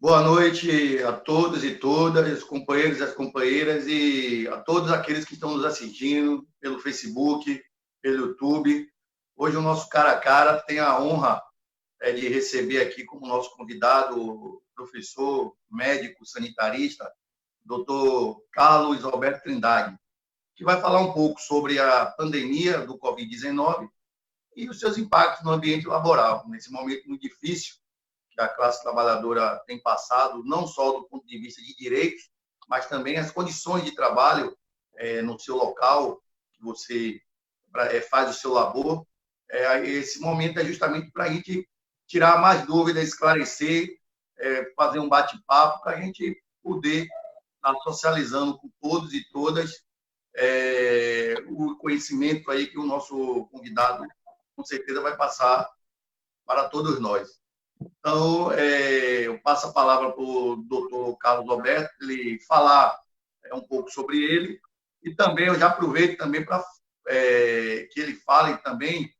Boa noite a todos e todas, companheiros e as companheiras, e a todos aqueles que estão nos assistindo pelo Facebook, pelo YouTube. Hoje o nosso Cara a Cara tem a honra de receber aqui como nosso convidado o professor, médico, sanitarista, Dr. Carlos Alberto Trindade, que vai falar um pouco sobre a pandemia do Covid-19 e os seus impactos no ambiente laboral, nesse momento muito difícil que a classe trabalhadora tem passado, não só do ponto de vista de direitos, mas também as condições de trabalho no seu local, que você faz o seu labor. Esse momento é justamente para a gente tirar mais dúvidas, esclarecer, fazer um bate-papo, para a gente poder estar socializando com todos e todas o conhecimento aí que o nosso convidado, com certeza, vai passar para todos nós. Então, eu passo a palavra para o doutor Carlos Alberto, ele falar um pouco sobre ele, e também eu já aproveito também para que ele fale também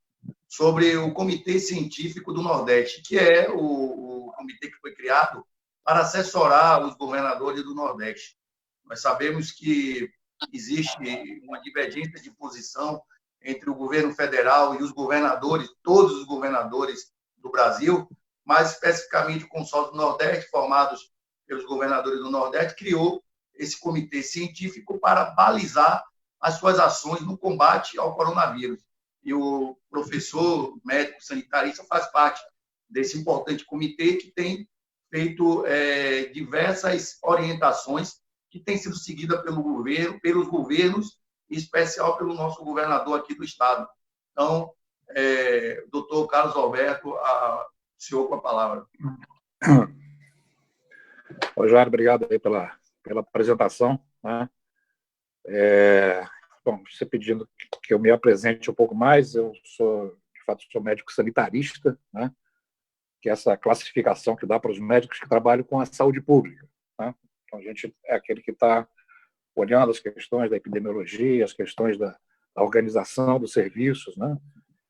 sobre o Comitê Científico do Nordeste, que é o comitê que foi criado para assessorar os governadores do Nordeste. Nós sabemos que existe uma divergência de posição entre o governo federal e os governadores, todos os governadores do Brasil, mais especificamente o consórcio do Nordeste, formados pelos governadores do Nordeste, criou esse comitê científico para balizar as suas ações no combate ao coronavírus. E o professor médico sanitarista faz parte desse importante comitê que tem feito diversas orientações que têm sido seguidas pelo governo, pelos governos, em especial pelo nosso governador aqui do estado. Então, doutor Carlos Alberto, o senhor com a palavra. Rogério, obrigado aí pela apresentação, né? Bom, você pedindo que eu me apresente um pouco mais, eu de fato, sou médico sanitarista, né? Que é essa classificação que dá para os médicos que trabalham com a saúde pública, né? Então, a gente é aquele que está olhando as questões da epidemiologia, as questões da organização dos serviços, né?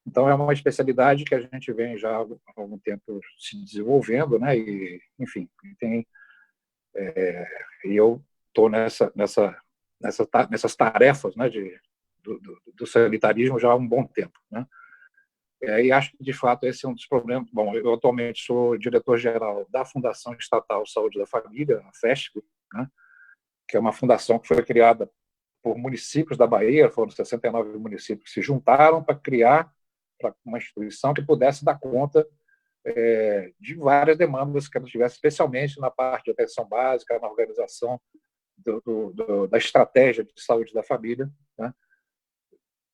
Então, é uma especialidade que a gente vem já há algum tempo se desenvolvendo, né? E, enfim, e eu estou nessas tarefas, né, do sanitarismo já há um bom tempo, né? E acho que, de fato, esse é um dos problemas. Bom, eu atualmente sou diretor-geral da Fundação Estatal Saúde da Família, a FESP, né, que é uma fundação que foi criada por municípios da Bahia, foram 69 municípios que se juntaram para criar uma instituição que pudesse dar conta de várias demandas que ela tivesse, especialmente na parte de atenção básica, na organização da estratégia de saúde da família, né?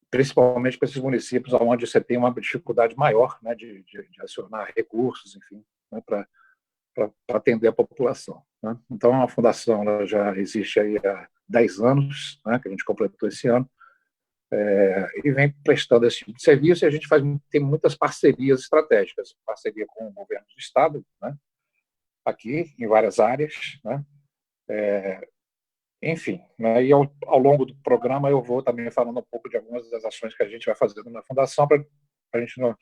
Principalmente para esses municípios onde você tem uma dificuldade maior, né, de acionar recursos, enfim, né, para atender a população, né? Então, a fundação ela já existe aí há 10 anos, né, que a gente completou esse ano, e vem prestando esse tipo de serviço, e a gente tem muitas parcerias estratégicas, parceria com o governo do estado, né, aqui em várias áreas, né, enfim, né, e ao longo do programa eu vou também falando um pouco de algumas das ações que a gente vai fazendo na fundação para a gente não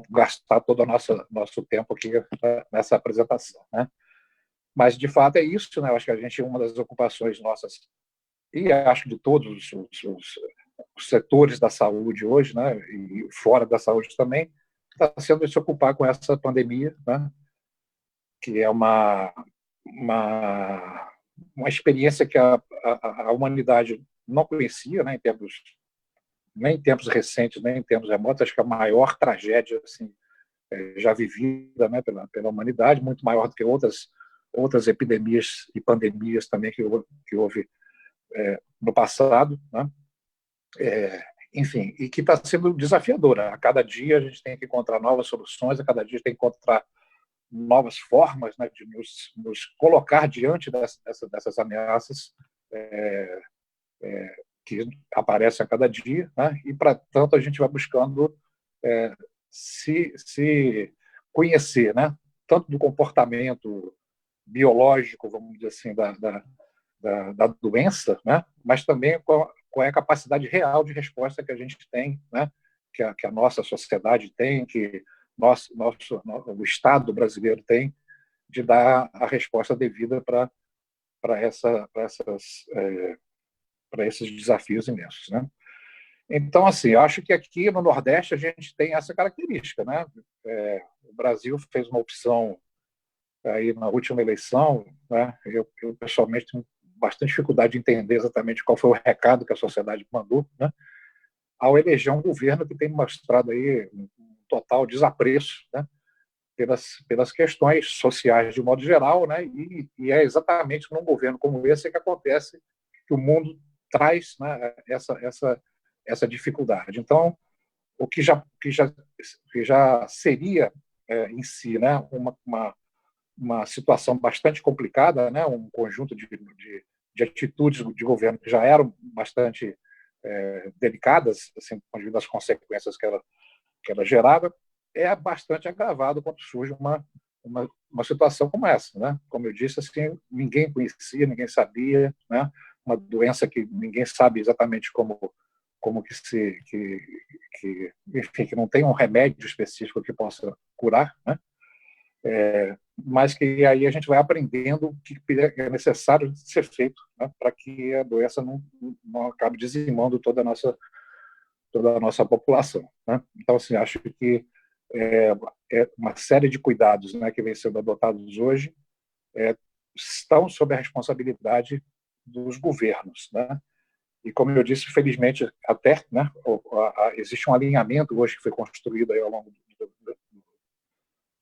gastar todo o nosso tempo aqui nessa apresentação, né? Mas, de fato, é isso, né? Eu acho que a gente, uma das ocupações nossas, e acho de todos os setores da saúde hoje, né, e fora da saúde também, está sendo se ocupar com essa pandemia, né, que é uma experiência que a humanidade não conhecia, né, nem em tempos recentes, nem em tempos remotos. Acho que a maior tragédia assim, já vivida, né, pela humanidade, muito maior do que outras epidemias e pandemias também que houve no passado, né? Enfim, e que está sendo desafiadora. A cada dia a gente tem que encontrar novas soluções, a cada dia a gente tem que encontrar novas formas, né, de nos colocar diante dessas ameaças que aparecem a cada dia, né? E, para tanto, a gente vai buscando se conhecer, né? Tanto do comportamento biológico, vamos dizer assim, da doença, né? Mas também qual é a capacidade real de resposta que a gente tem, né? Que a nossa sociedade tem, que o Estado brasileiro tem, de dar a resposta devida para esses desafios imensos, né? Então, assim, eu acho que aqui no Nordeste a gente tem essa característica, né? O Brasil fez uma opção aí na última eleição, né? Eu pessoalmente tenho bastante dificuldade de entender exatamente qual foi o recado que a sociedade mandou, né? Ao eleger um governo que tem mostrado aí um total desapreço, né? Pelas questões sociais de modo geral, né? E é exatamente num governo como esse que acontece que o mundo traz, né, essa dificuldade. Então, o que já seria em si, né, uma situação bastante complicada, né, um conjunto de atitudes de governo que já eram bastante delicadas, assim, das consequências que ela gerava, é bastante agravado quando surge uma situação como essa, né? Como eu disse, assim, ninguém conhecia, ninguém sabia, né? Uma doença que ninguém sabe exatamente como enfim, que não tem um remédio específico que possa curar, né? Mas que aí a gente vai aprendendo o que é necessário ser feito, né? Para que a doença não acabe dizimando toda a nossa população, né? Então, assim, acho que é, uma série de cuidados, né, que vem sendo adotados hoje estão sob a responsabilidade dos governos, né? E como eu disse, felizmente até, né, existe um alinhamento hoje que foi construído aí ao longo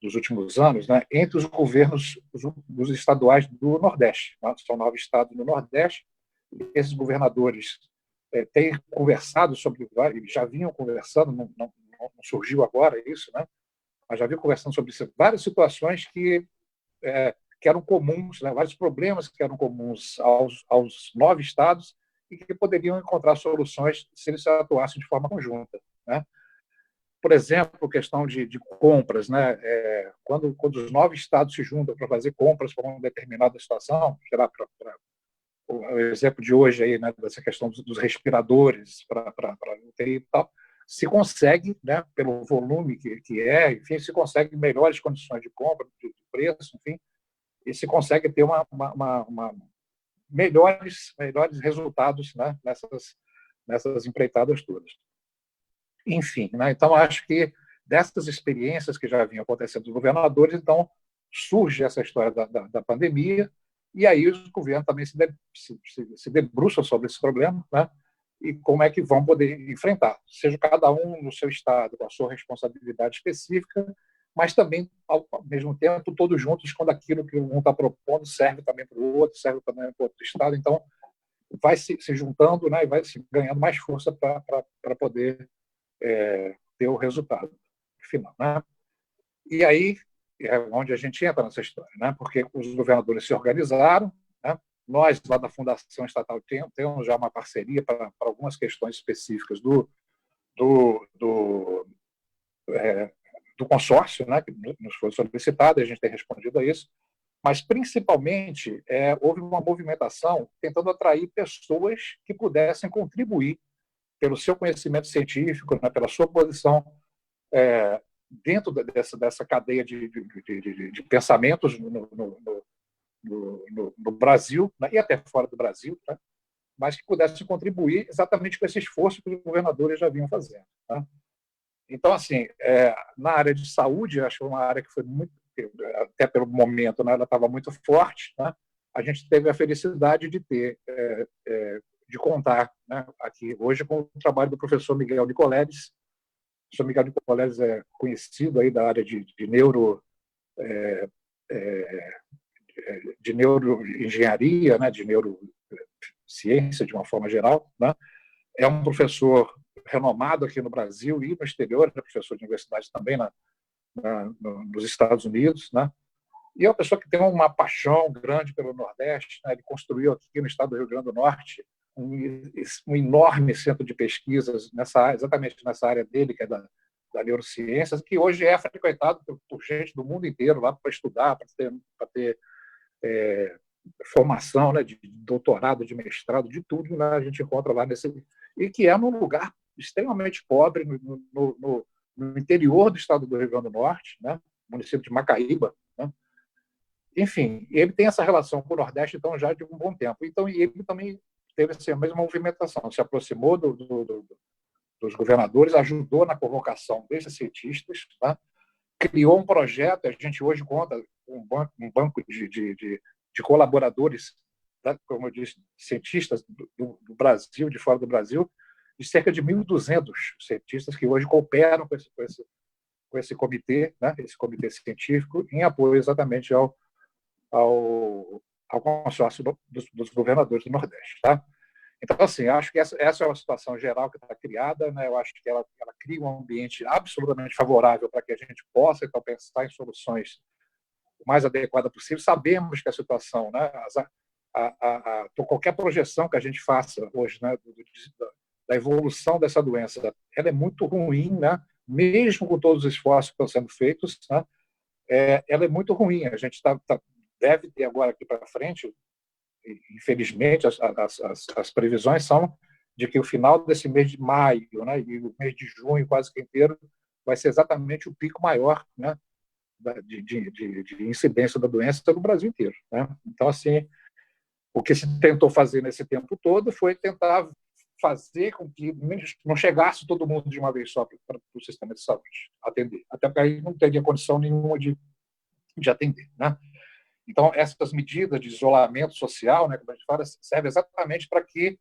dos últimos anos, né, entre os governos dos estaduais do Nordeste, né? São 9 estados no Nordeste. E esses governadores têm conversado sobre, já vinham conversando, não surgiu agora isso, né? Mas já vinham conversando sobre várias situações que eram comuns, né? Vários problemas que eram comuns aos 9 estados e que poderiam encontrar soluções se eles atuassem de forma conjunta, né? Por exemplo, questão de compras, né? Quando os 9 estados se juntam para fazer compras para uma determinada situação, será o exemplo de hoje aí, né, dessa questão dos respiradores para UTI e tal, se consegue, né, pelo volume enfim, se consegue melhores condições de compra, de preço, enfim, e se consegue ter melhores resultados, né, nessas empreitadas todas. Enfim, né, então acho que dessas experiências que já vinham acontecendo dos governadores, então surge essa história da pandemia, e aí os governos também se debruçam sobre esse problema, né, e como é que vão poder enfrentar, seja cada um no seu estado, com a sua responsabilidade específica, mas também, ao mesmo tempo, todos juntos, quando aquilo que um está propondo serve também para o outro, serve também para o outro estado. Então, vai se juntando, né, e vai se ganhando mais força para poder ter o resultado final, né? E aí é onde a gente entra nessa história, né? Porque os governadores se organizaram, né? Nós, lá da Fundação Estatal, temos já uma parceria para algumas questões específicas do, do, do consórcio, né, que nos foi solicitado, e a gente tem respondido a isso, mas principalmente houve uma movimentação tentando atrair pessoas que pudessem contribuir pelo seu conhecimento científico, né, pela sua posição dentro dessa cadeia de pensamentos no Brasil, né, e até fora do Brasil, né, mas que pudessem contribuir exatamente com esse esforço que os governadores já vinham fazendo, né? Então, assim, na área de saúde, acho que uma área que foi muito, até pelo momento, né, ela estava muito forte, né? A gente teve a felicidade de de contar, né, aqui hoje com o trabalho do professor Miguel Nicoleles. O professor Miguel Nicoleles é conhecido aí da área de neuroengenharia, né, de neurociência de uma forma geral, né? É um professor renomado aqui no Brasil e no exterior, é professor de universidade também nos Estados Unidos, né? E é uma pessoa que tem uma paixão grande pelo Nordeste, né? Ele construiu aqui no estado do Rio Grande do Norte um enorme centro de pesquisas exatamente nessa área dele, que é da neurociências, que hoje é frequentado por gente do mundo inteiro lá para estudar, para ter formação, né, de doutorado, de mestrado, de tudo, né, a gente encontra lá e que é num lugar extremamente pobre, no interior do estado do Rio Grande do Norte, né, município de Macaíba, né, enfim, ele tem essa relação com o Nordeste, então, já de um bom tempo. Então, e ele também teve assim, a mesma movimentação, se aproximou dos governadores, ajudou na convocação desses cientistas, tá? Criou um projeto, a gente hoje conta com um banco de colaboradores, tá? Como eu disse, cientistas do Brasil, de fora do Brasil, de cerca de 1.200 cientistas que hoje cooperam com esse comitê, né? Esse comitê científico, em apoio exatamente ao consórcio dos governadores do Nordeste. Tá? Então, assim, acho que essa é uma situação geral que está criada, né? Eu acho que ela cria um ambiente absolutamente favorável para que a gente possa, então, pensar em soluções o mais adequadas possível. Sabemos que a situação, né? Qualquer projeção que a gente faça hoje, né? Da evolução dessa doença, ela é muito ruim, né? Mesmo com todos os esforços que estão sendo feitos, né? Ela é muito ruim. A gente deve ter agora aqui para frente, infelizmente, as previsões são de que o final desse mês de maio, né, e o mês de junho quase que inteiro, vai ser exatamente o pico maior, né, de incidência da doença no Brasil inteiro. Né? Então, assim, o que se tentou fazer nesse tempo todo foi tentar fazer com que não chegasse todo mundo de uma vez só para o sistema de saúde atender. Até porque aí não teria condição nenhuma de atender. Né? Então, essas medidas de isolamento social, né, como a gente fala, servem exatamente para que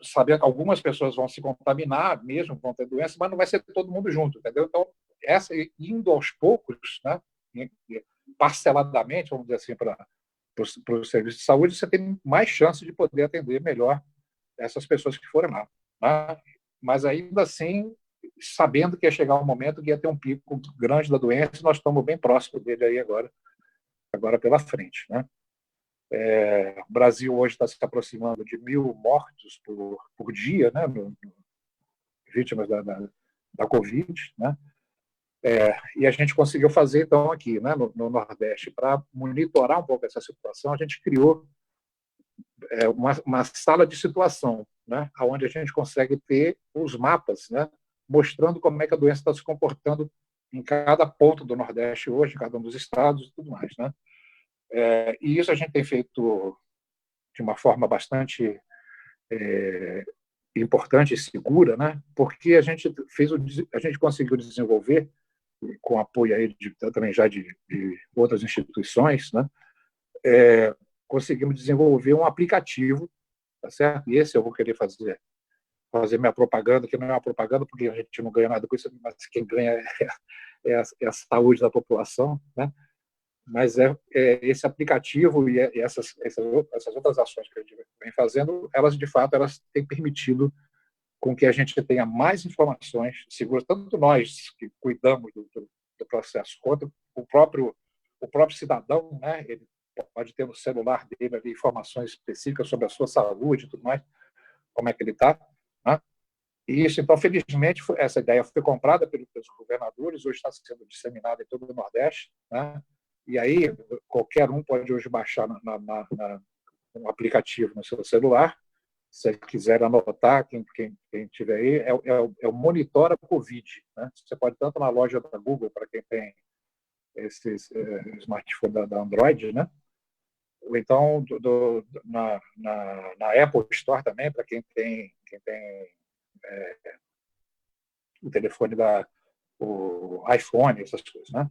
saber que algumas pessoas vão se contaminar mesmo, vão ter doença, mas não vai ser todo mundo junto, entendeu? Então, indo aos poucos, né, parceladamente, vamos dizer assim, para o serviço de saúde, você tem mais chance de poder atender melhor essas pessoas que forem lá. Né? Mas ainda assim, sabendo que ia chegar um momento que ia ter um pico grande da doença, e nós estamos bem próximos dele aí agora pela frente. Né? O Brasil hoje está se aproximando de 1.000 mortos por dia, né? Vítimas da Covid. Né? E a gente conseguiu fazer, então, aqui, né, no Nordeste, para monitorar um pouco essa situação, a gente criou uma sala de situação, né, onde a gente consegue ter os mapas, né, mostrando como é que a doença está se comportando em cada ponto do Nordeste hoje, em cada um dos estados e tudo mais. Né? E isso a gente tem feito de uma forma bastante importante e segura, né? Porque a gente conseguiu desenvolver, com apoio aí também já de outras instituições, né? Conseguimos desenvolver um aplicativo, tá certo? E esse eu vou querer fazer minha propaganda, que não é uma propaganda porque a gente não ganha nada com isso, mas quem ganha é a saúde da população, né? Mas esse aplicativo e essas outras ações que a gente vem fazendo, elas, de fato, elas têm permitido com que a gente tenha mais informações seguras, tanto nós que cuidamos do processo, quanto o próprio cidadão, né? Ele pode ter no celular dele ali informações específicas sobre a sua saúde e tudo mais, como é que ele está. Né? E isso, então, felizmente, essa ideia foi comprada pelos governadores, hoje está sendo disseminada em todo o Nordeste, né? E aí qualquer um pode hoje baixar um aplicativo no seu celular. Se quiser anotar, quem tiver aí, é o Monitora Covid. Né? Você pode, tanto na loja da Google, para quem tem esses smartphone da Android, né? Ou então na Apple Store também, para quem tem o telefone o iPhone, essas coisas. Né?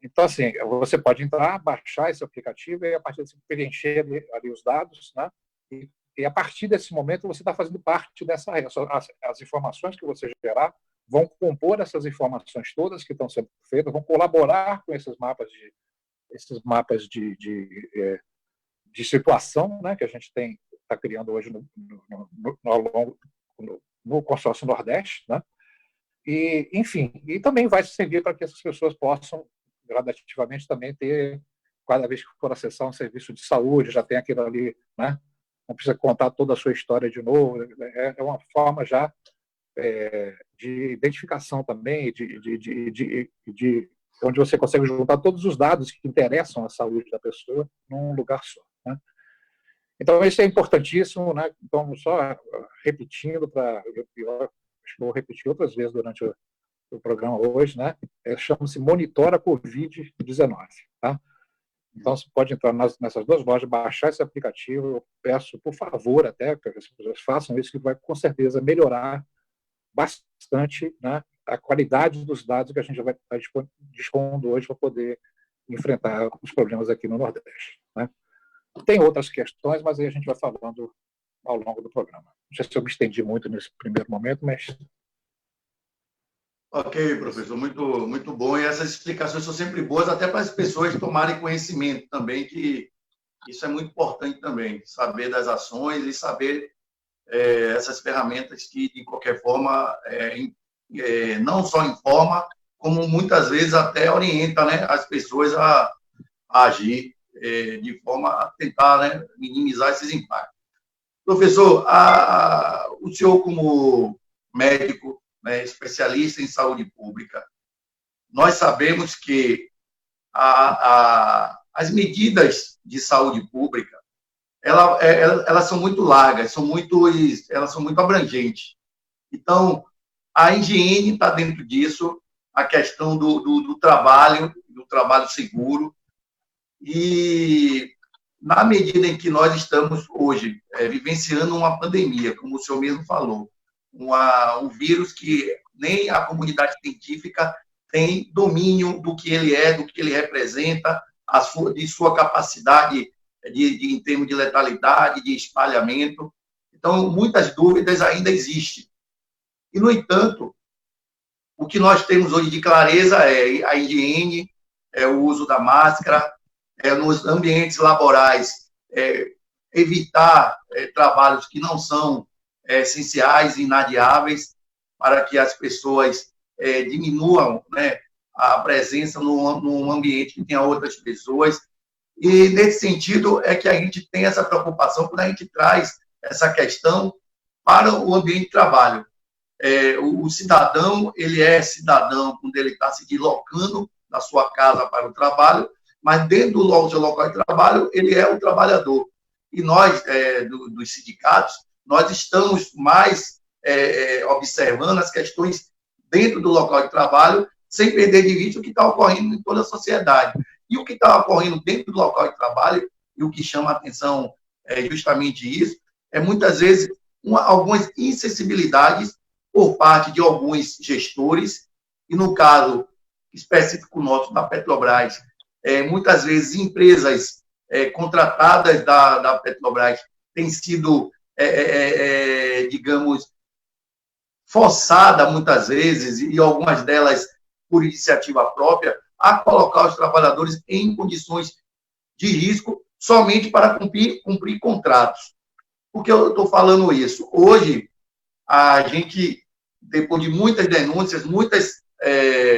Então, assim, você pode entrar, baixar esse aplicativo e, a partir disso, preencher ali os dados, né? E a partir desse momento, você está fazendo parte dessa rede. As informações que você gerar vão compor essas informações todas que estão sendo feitas, vão colaborar com esses mapas de situação, né, que a gente está criando hoje no consórcio Nordeste, né? E, enfim, e também vai servir para que essas pessoas possam gradativamente também ter, cada vez que for acessar um serviço de saúde, já tem aquilo ali, né? Não precisa contar toda a sua história de novo. É uma forma já de identificação também, de onde você consegue juntar todos os dados que interessam à saúde da pessoa num lugar só. Né? Então, isso é importantíssimo. Né? Então, só repetindo, acho que vou repetir outras vezes durante o programa hoje, né? Chama-se Monitora Covid-19, tá? Então, você pode entrar nessas duas lojas, baixar esse aplicativo. Eu peço, por favor, até que as pessoas façam isso, que vai, com certeza, melhorar bastante, né, a qualidade dos dados que a gente vai estar dispondo hoje para poder enfrentar os problemas aqui no Nordeste, né? Tem outras questões, mas aí a gente vai falando ao longo do programa. Não sei se eu me estendi muito nesse primeiro momento, mas... Ok, professor, muito bom. E essas explicações são sempre boas, até para as pessoas tomarem conhecimento também, que isso é muito importante também, saber das ações e saber essas ferramentas que, de qualquer forma, não só informa, como muitas vezes até orienta, né, as pessoas a agir de forma a tentar, né, minimizar esses impactos. Professor, o senhor como médico, né, especialista em saúde pública, nós sabemos que as medidas de saúde pública, elas são muito largas, elas são muito abrangentes. Então, a higiene está dentro disso, a questão do trabalho seguro, e na medida em que nós estamos hoje vivenciando uma pandemia, como o senhor mesmo falou, um vírus que nem a comunidade científica tem domínio do que ele é, do que ele representa, de sua capacidade em termos de letalidade, de espalhamento. Então, muitas dúvidas ainda existem. E, no entanto, o que nós temos hoje de clareza é a higiene, o uso da máscara, nos ambientes laborais, evitar trabalhos que não são essenciais e inadiáveis, para que as pessoas diminuam, né, a presença num ambiente que tenha outras pessoas. E, nesse sentido, é que a gente tem essa preocupação quando a gente traz essa questão para o ambiente de trabalho. O cidadão, ele é cidadão quando ele está se deslocando da sua casa para o trabalho, mas dentro do seu local de trabalho, ele é o trabalhador. E nós, dos sindicatos, nós estamos mais observando as questões dentro do local de trabalho, sem perder de vista o que está ocorrendo em toda a sociedade. E o que está ocorrendo dentro do local de trabalho, e o que chama a atenção é justamente isso, muitas vezes algumas insensibilidades por parte de alguns gestores, e no caso específico nosso, da Petrobras, muitas vezes empresas contratadas da Petrobras têm sido, digamos, forçada muitas vezes, e algumas delas por iniciativa própria, a colocar os trabalhadores em condições de risco somente para cumprir contratos. Por que eu estou falando isso? Hoje, a gente, depois de muitas denúncias, muitas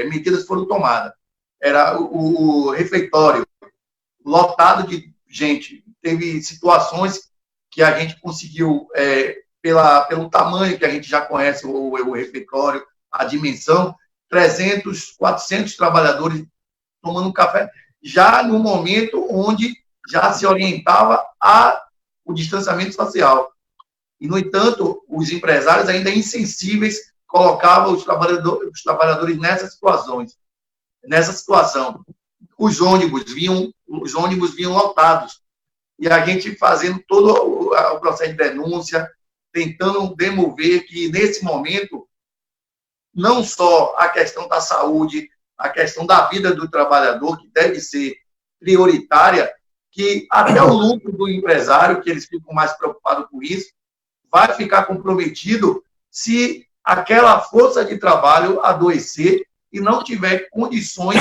medidas foram tomadas. Era o refeitório lotado de gente. Teve situações que a gente conseguiu, pelo tamanho que a gente já conhece o refeitório, a dimensão, 300, 400 trabalhadores tomando um café, já no momento onde já se orientava o distanciamento social. E, no entanto, os empresários ainda insensíveis colocavam os trabalhadores nessa situação. Os ônibus vinham lotados. E a gente fazendo todo o processo de denúncia, tentando demover que, nesse momento, não só a questão da saúde, a questão da vida do trabalhador, que deve ser prioritária, que até o lucro do empresário, que eles ficam mais preocupados com isso, vai ficar comprometido se aquela força de trabalho adoecer e não tiver condições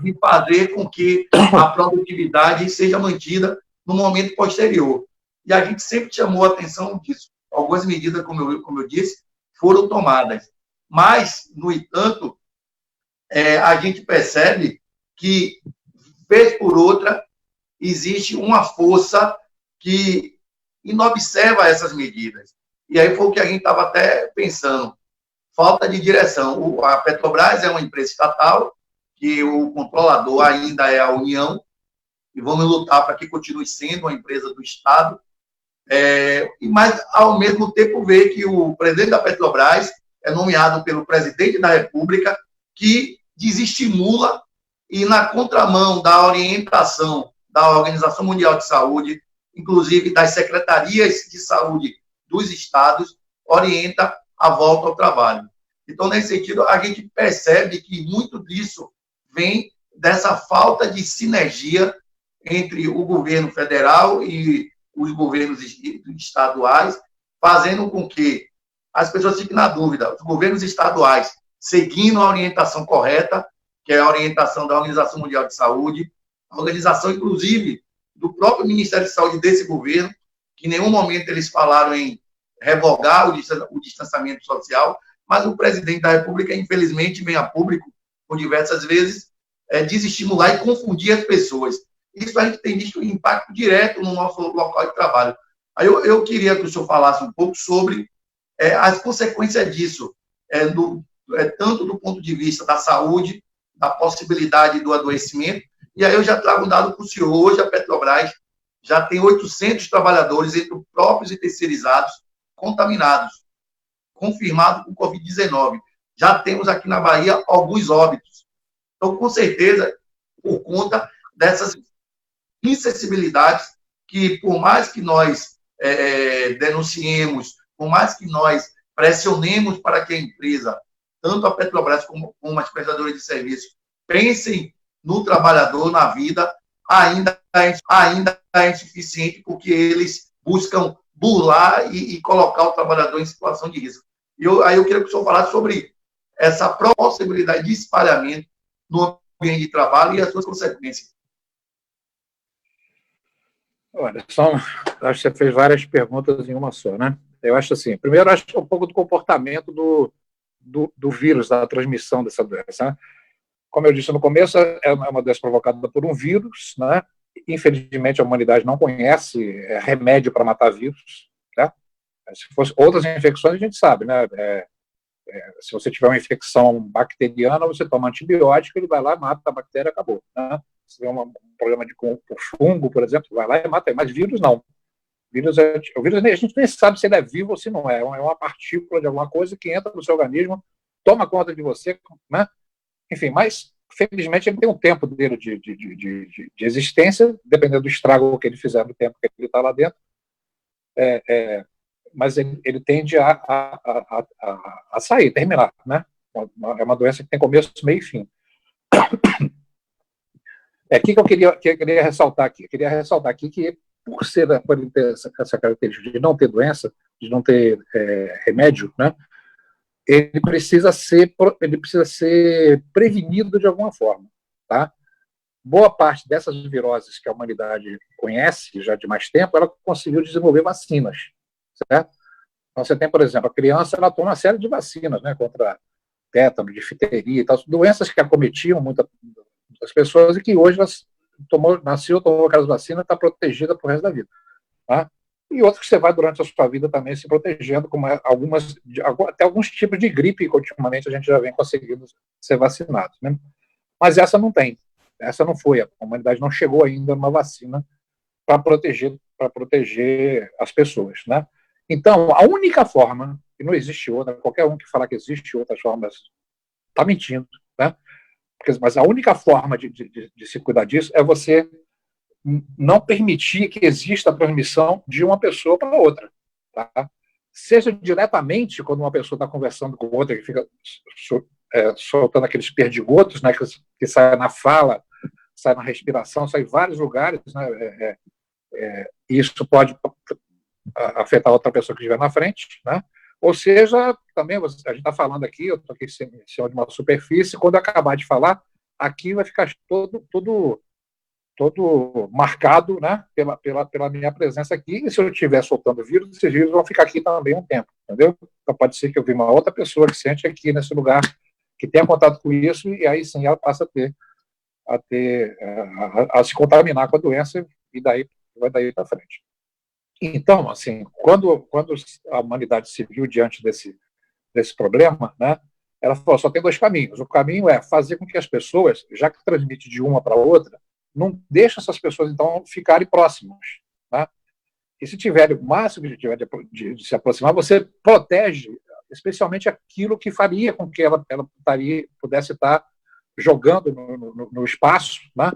de fazer com que a produtividade seja mantida no momento posterior. E a gente sempre chamou a atenção disso. Algumas medidas, como eu disse, foram tomadas. Mas, no entanto, a gente percebe que, vez por outra, existe uma força que inobserva essas medidas. E aí foi o que a gente estava até pensando. Falta de direção. A Petrobras é uma empresa estatal, que o controlador ainda é a União, e vamos lutar para que continue sendo uma empresa do Estado, mas, ao mesmo tempo, ver que o presidente da Petrobras é nomeado pelo presidente da República que desestimula e, na contramão da orientação da Organização Mundial de Saúde, inclusive das secretarias de saúde dos estados, orienta a volta ao trabalho. Então, nesse sentido, a gente percebe que muito disso vem dessa falta de sinergia entre o governo federal e os governos estaduais, fazendo com que as pessoas fiquem na dúvida. Os governos estaduais seguindo a orientação correta, que é a orientação da Organização Mundial de Saúde, a organização, inclusive, do próprio Ministério de Saúde desse governo, que em nenhum momento eles falaram em revogar o distanciamento social, mas o presidente da República, infelizmente, vem a público por diversas vezes, desestimular e confundir as pessoas. Isso a gente tem visto um impacto direto no nosso local de trabalho. Aí eu queria que o senhor falasse um pouco sobre as consequências disso, tanto do ponto de vista da saúde, da possibilidade do adoecimento, e aí eu já trago um dado para o senhor. Hoje a Petrobras já tem 800 trabalhadores, entre próprios e terceirizados, contaminados, confirmados com Covid-19. Já temos aqui na Bahia alguns óbitos. Então, com certeza, por conta dessas insensibilidades que, por mais que nós denunciemos, por mais que nós pressionemos para que a empresa, tanto a Petrobras como as prestadoras de serviço, pensem no trabalhador, na vida, ainda é insuficiente, porque eles buscam burlar e colocar o trabalhador em situação de risco. Aí eu queria que o senhor falasse sobre essa possibilidade de espalhamento no ambiente de trabalho e as suas consequências. Olha, acho que você fez várias perguntas em uma só, né? Eu acho assim, primeiro, acho que é um pouco do comportamento do vírus, da transmissão dessa doença, né? Como eu disse no começo, é uma doença provocada por um vírus, né? Infelizmente, a humanidade não conhece remédio para matar vírus, né? Se fosse outras infecções, a gente sabe, né? Se você tiver uma infecção bacteriana, você toma antibiótico, ele vai lá, mata a bactéria, acabou, né? Se tiver um problema com fungo, por exemplo, vai lá e mata, mas vírus não. O vírus a gente nem sabe se ele é vivo ou se não é. É uma partícula de alguma coisa que entra no seu organismo, toma conta de você, né? Enfim, mas felizmente ele tem um tempo dele de existência, dependendo do estrago que ele fizer no tempo que ele está lá dentro. Mas ele tende a sair, terminar, né? É uma doença que tem começo, meio e fim. Aqui que eu queria ressaltar aqui. Eu queria ressaltar aqui que, por ele ter essa característica de não ter doença, de não ter remédio, né? Ele precisa ser prevenido de alguma forma, tá? Boa parte dessas viroses que a humanidade conhece já de mais tempo, ela conseguiu desenvolver vacinas, certo? Então, você tem, por exemplo, a criança, ela toma uma série de vacinas, né, contra tétano, difteria e tal, doenças que acometiam muitas pessoas e que hoje nasceu, tomou aquelas vacinas, está protegida para o resto da vida, tá? E outras que você vai durante a sua vida também se protegendo, como até alguns tipos de gripe que ultimamente a gente já vem conseguindo ser vacinado, né? Mas essa não tem, essa não foi, a humanidade não chegou ainda numa vacina para proteger as pessoas, né? Então, a única forma, e não existe outra, qualquer um que falar que existe outras formas está mentindo, né? Mas a única forma de se cuidar disso é você não permitir que exista a transmissão de uma pessoa para outra, tá? Seja diretamente, quando uma pessoa está conversando com outra, que fica soltando aqueles perdigotos, né, que sai na fala, sai na respiração, sai em vários lugares, né? Isso pode afetar outra pessoa que estiver na frente, né? Ou seja, também a gente está falando aqui, eu estou aqui em cima de uma superfície, quando eu acabar de falar, aqui vai ficar todo marcado, né, pela minha presença aqui, e se eu estiver soltando vírus, esses vírus vão ficar aqui também um tempo, entendeu? Então pode ser que eu vi uma outra pessoa que sente aqui nesse lugar, que tenha contato com isso, e aí sim ela passa a se contaminar com a doença, e vai daí para frente. Então, assim, quando a humanidade se viu diante desse problema, né, ela falou, só tem dois caminhos. O caminho é fazer com que as pessoas, já que transmite de uma para outra, não deixe essas pessoas, então, ficarem próximas, né? E se tiver o máximo de se aproximar, você protege especialmente aquilo que faria com que ela pudesse estar jogando no espaço, né,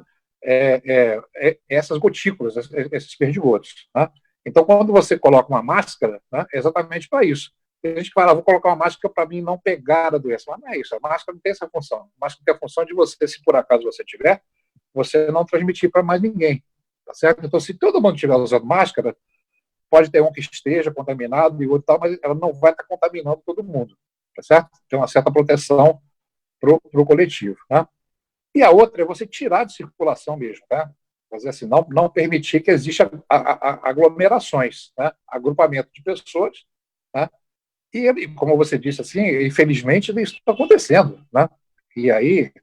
essas gotículas, esses perdigotos. Né? Então, quando você coloca uma máscara, né, é exatamente para isso. Tem gente que fala, vou colocar uma máscara para mim não pegar a doença. Mas não é isso, a máscara não tem essa função. A máscara tem a função de você, se por acaso você tiver, você não transmitir para mais ninguém. Tá certo? Então, se todo mundo estiver usando máscara, pode ter um que esteja contaminado e outro tal, mas ela não vai estar contaminando todo mundo. Tá certo? Tem uma certa proteção para o coletivo. Né? E a outra é você tirar de circulação mesmo, né? Fazer assim, não permitir que exista aglomerações, né? Agrupamento de pessoas, né? E, como você disse, assim, infelizmente, isso está acontecendo, né? E aí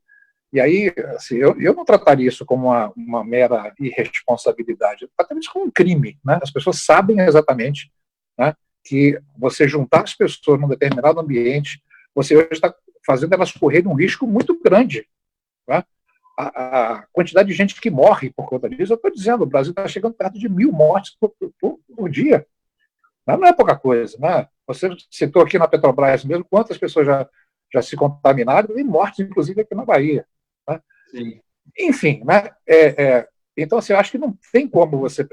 assim, eu não trataria isso como uma mera irresponsabilidade, eu trataria isso como um crime, né? As pessoas sabem exatamente, né, que você juntar as pessoas num determinado ambiente, você hoje está fazendo elas correrem um risco muito grande. Né? A quantidade de gente que morre por conta disso, eu estou dizendo, o Brasil está chegando perto de 1.000 mortes por dia. Não é pouca coisa. Né? Você citou aqui na Petrobras mesmo quantas pessoas já se contaminaram e mortes, inclusive, aqui na Bahia. Né? Sim. Enfim, né? Então, assim, eu acho que não tem como você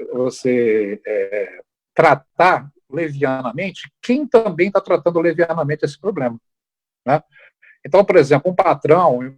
tratar levianamente quem também está tratando levianamente esse problema. Né? Então, por exemplo, um patrão...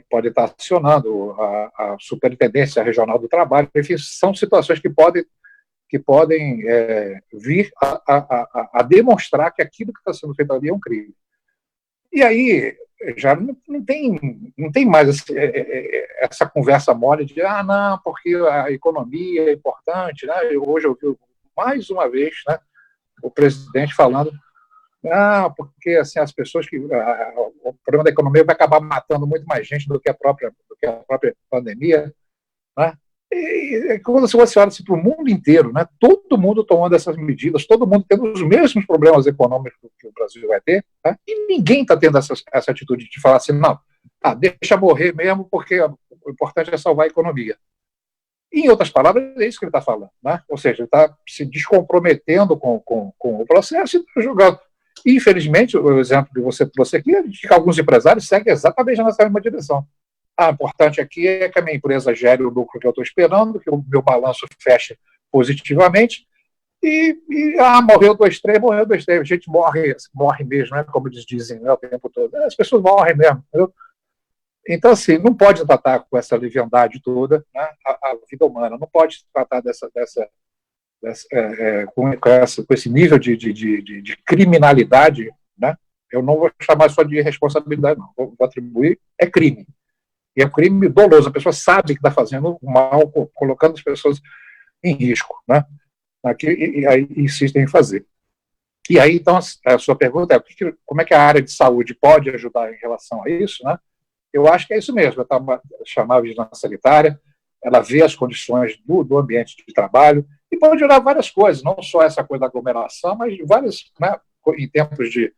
pode estar acionando a Superintendência Regional do Trabalho. Enfim, são situações que podem vir a demonstrar que aquilo que está sendo feito ali é um crime. E aí já não tem mais essa conversa mole de não, porque a economia é importante. Né? Hoje eu vi mais uma vez, né, o presidente falando porque assim, as pessoas o problema da economia vai acabar matando muito mais gente do que a própria pandemia. Né? E quando você olha assim, para o mundo inteiro, né, todo mundo tomando essas medidas, todo mundo tendo os mesmos problemas econômicos que o Brasil vai ter, né, e ninguém está tendo essa atitude de falar assim, não, deixa morrer mesmo, porque o importante é salvar a economia. Em outras palavras, é isso que ele está falando. Né? Ou seja, ele está se descomprometendo com o processo e está jogando. Infelizmente, o exemplo que você trouxe aqui é de que alguns empresários seguem exatamente nessa mesma direção. O importante aqui é que a minha empresa gere o lucro que eu estou esperando, que o meu balanço feche positivamente, morreu 2, 3, morreu 2, 3. A gente morre mesmo, né? Como eles dizem, né, o tempo todo. As pessoas morrem mesmo. Entendeu? Então, assim, não pode tratar com essa leviandade toda, né, a vida humana, não pode tratar com esse nível de criminalidade, né? Eu não vou chamar só de responsabilidade, não. Vou atribuir, é crime. E é um crime doloso. A pessoa sabe que está fazendo mal, colocando as pessoas em risco. Né? E aí insistem em fazer. E aí, então, a sua pergunta é como é que a área de saúde pode ajudar em relação a isso, né? Eu acho que é isso mesmo, chamar a vigilância sanitária, ela vê as condições do ambiente de trabalho e pode olhar várias coisas, não só essa coisa da aglomeração, mas várias, né, em tempos de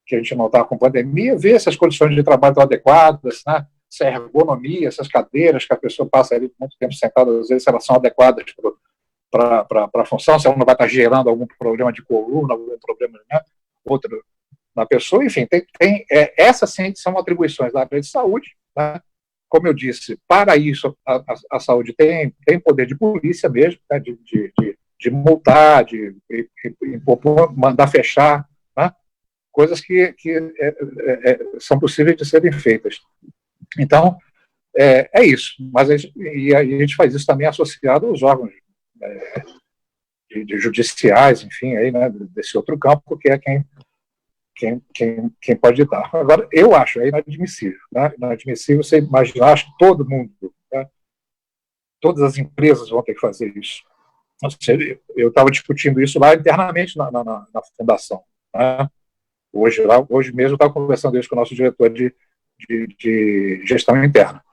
que a gente não está com pandemia, ver se as condições de trabalho estão adequadas, né? Se a ergonomia, essas cadeiras que a pessoa passa ali muito tempo sentada, às vezes, se elas são adequadas para a função, se ela não vai estar gerando algum problema de coluna, algum problema, né, outro na pessoa, enfim, essas sim são atribuições da área de saúde, né? Como eu disse, para isso a saúde tem poder de polícia mesmo, né, de multar, de mandar fechar, né? Coisas que são possíveis de serem feitas. Então, é isso. Mas a gente faz isso também associado aos órgãos de judiciais, enfim, aí, né, desse outro campo, que é quem pode dar. Agora, eu acho inadmissível. Né? Inadmissível você imaginar, acho que todo mundo, né, todas as empresas vão ter que fazer isso. Eu estava discutindo isso lá internamente na fundação. Né? Hoje mesmo eu estava conversando isso com o nosso diretor de gestão interna.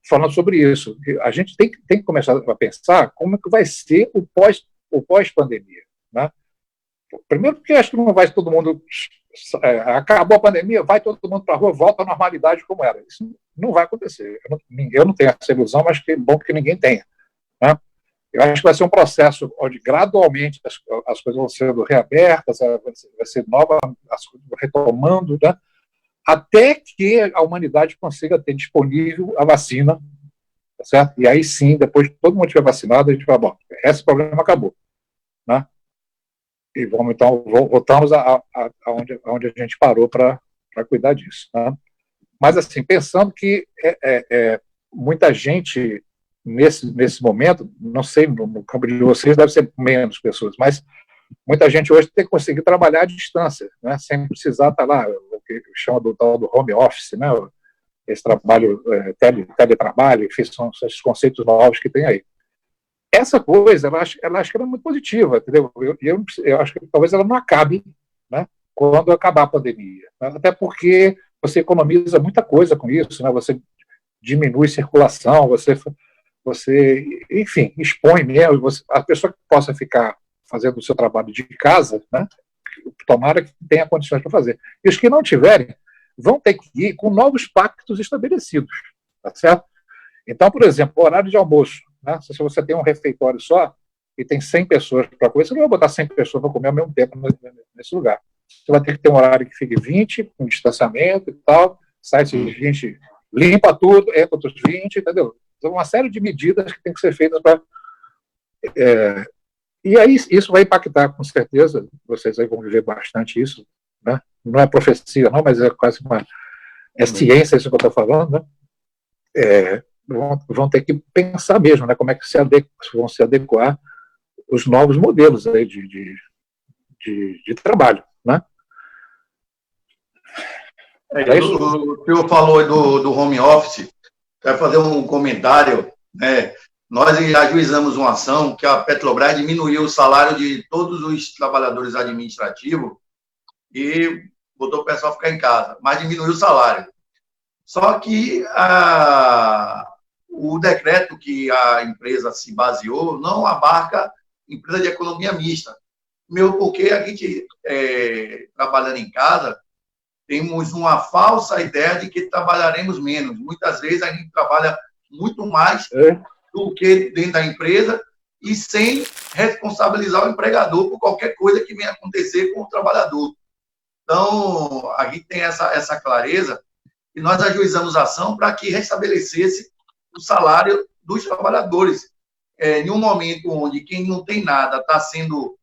Falando sobre isso, a gente tem que começar a pensar como é que vai ser o pós-pandemia. Né? Primeiro porque acho que não vai todo mundo... acabou a pandemia, vai todo mundo para a rua, volta à normalidade como era. Isso não vai acontecer. Eu não tenho essa ilusão, mas que é bom que ninguém tenha. Né? Eu acho que vai ser um processo onde gradualmente as coisas vão sendo reabertas, vai ser nova, as coisas retomando, né? Até que a humanidade consiga ter disponível a vacina, tá certo? E aí sim, depois que todo mundo estiver vacinado, a gente vai, bom, esse problema acabou. Né? E voltamos aonde a gente parou para cuidar disso. Né? Mas, assim, pensando que muita gente, nesse momento, não sei, no campo de vocês deve ser menos pessoas, mas muita gente hoje tem que conseguir trabalhar à distância, né? Sem precisar estar lá, o que chama do tal do home office, né? Esse trabalho, teletrabalho, são esses conceitos novos que tem aí. Essa coisa, ela acho que ela é muito positiva, entendeu? Eu acho que talvez ela não acabe, né, quando acabar a pandemia. Né? Até porque você economiza muita coisa com isso, né? Você diminui circulação, você enfim, expõe mesmo. A pessoa que possa ficar fazendo o seu trabalho de casa, né, tomara que tenha condições para fazer. E os que não tiverem, vão ter que ir com novos pactos estabelecidos, tá certo? Então, por exemplo, horário de almoço. Né? Se você tem um refeitório só e tem 100 pessoas para comer, você não vai botar 100 pessoas para comer ao mesmo tempo nesse lugar. Você vai ter que ter um horário que fique 20, com distanciamento e tal, sai esses 20, limpa tudo, entra outros 20, entendeu? Então, uma série de medidas que tem que ser feitas para... E aí isso vai impactar, com certeza, vocês aí vão viver bastante isso, né? Não é profecia, não, mas é quase ciência isso que eu estou falando, né? Vão ter que pensar mesmo, né, como é que vão se adequar os novos modelos aí de trabalho, né? O senhor falou do home office, quero fazer um comentário, né? Nós ajuizamos uma ação que a Petrobras diminuiu o salário de todos os trabalhadores administrativos e botou o pessoal a ficar em casa, mas diminuiu o salário. Só que o decreto que a empresa se baseou não abarca empresa de economia mista. Porque a gente, trabalhando em casa, temos uma falsa ideia de que trabalharemos menos. Muitas vezes a gente trabalha muito mais do que dentro da empresa e sem responsabilizar o empregador por qualquer coisa que venha acontecer com o trabalhador. Então, a gente tem essa clareza e nós ajuizamos a ação para que restabelecesse o salário dos trabalhadores. Em um momento onde quem não tem nada está sendo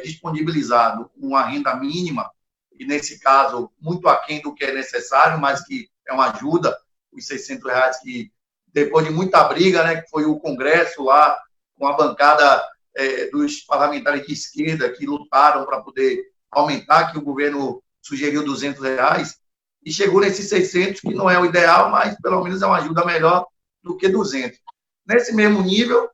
disponibilizado uma renda mínima, e nesse caso, muito aquém do que é necessário, mas que é uma ajuda, os R$600 que, depois de muita briga, né, que foi o Congresso lá, com a bancada dos parlamentares de esquerda que lutaram para poder aumentar, que o governo sugeriu R$200, e chegou nesses 600, que não é o ideal, mas pelo menos é uma ajuda melhor do que 200. Nesse mesmo nível,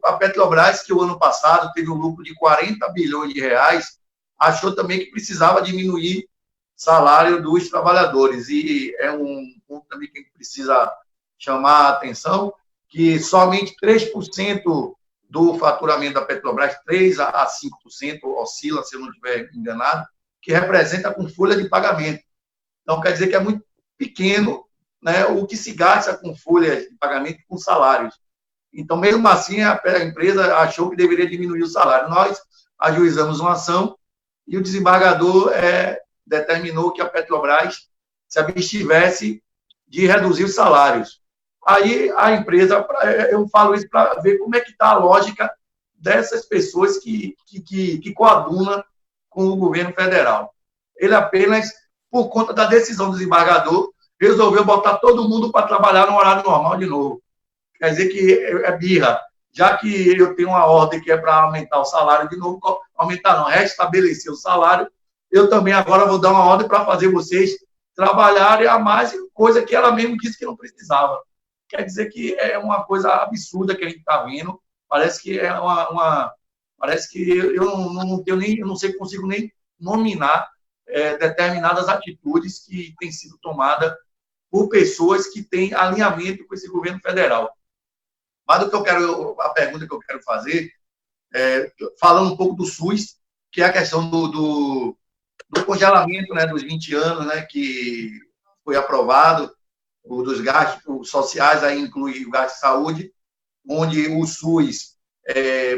a Petrobras, que o ano passado teve um lucro de 40 bilhões de reais, achou também que precisava diminuir o salário dos trabalhadores. E é um ponto também que a gente precisa chamar a atenção, que somente 3% do faturamento da Petrobras, 3% a 5%, oscila, se eu não estiver enganado, que representa com folha de pagamento. Então, quer dizer que é muito pequeno, né, o que se gasta com folha de pagamento e com salários. Então, mesmo assim, a empresa achou que deveria diminuir o salário. Nós ajuizamos uma ação e o desembargador determinou que a Petrobras se abstivesse de reduzir os salários. Aí a empresa, eu falo isso para ver como é que está a lógica dessas pessoas que coadunam com o governo federal. Ele apenas, por conta da decisão do desembargador, resolveu botar todo mundo para trabalhar no horário normal de novo. Quer dizer que é birra. Já que eu tenho uma ordem que é para aumentar o salário de novo, aumentar não, restabelecer o salário, eu também agora vou dar uma ordem para fazer vocês trabalharem a mais, coisa que ela mesmo disse que não precisava. Quer dizer que é uma coisa absurda que a gente está vendo. Parece que é parece que eu não tenho nem, eu não sei, consigo nem nominar determinadas atitudes que têm sido tomadas por pessoas que têm alinhamento com esse governo federal. Mas a pergunta que eu quero fazer, falando um pouco do SUS, que é a questão do congelamento, né, dos 20 anos, né, que foi aprovado, dos gastos sociais, aí inclui o gasto de saúde, onde o SUS,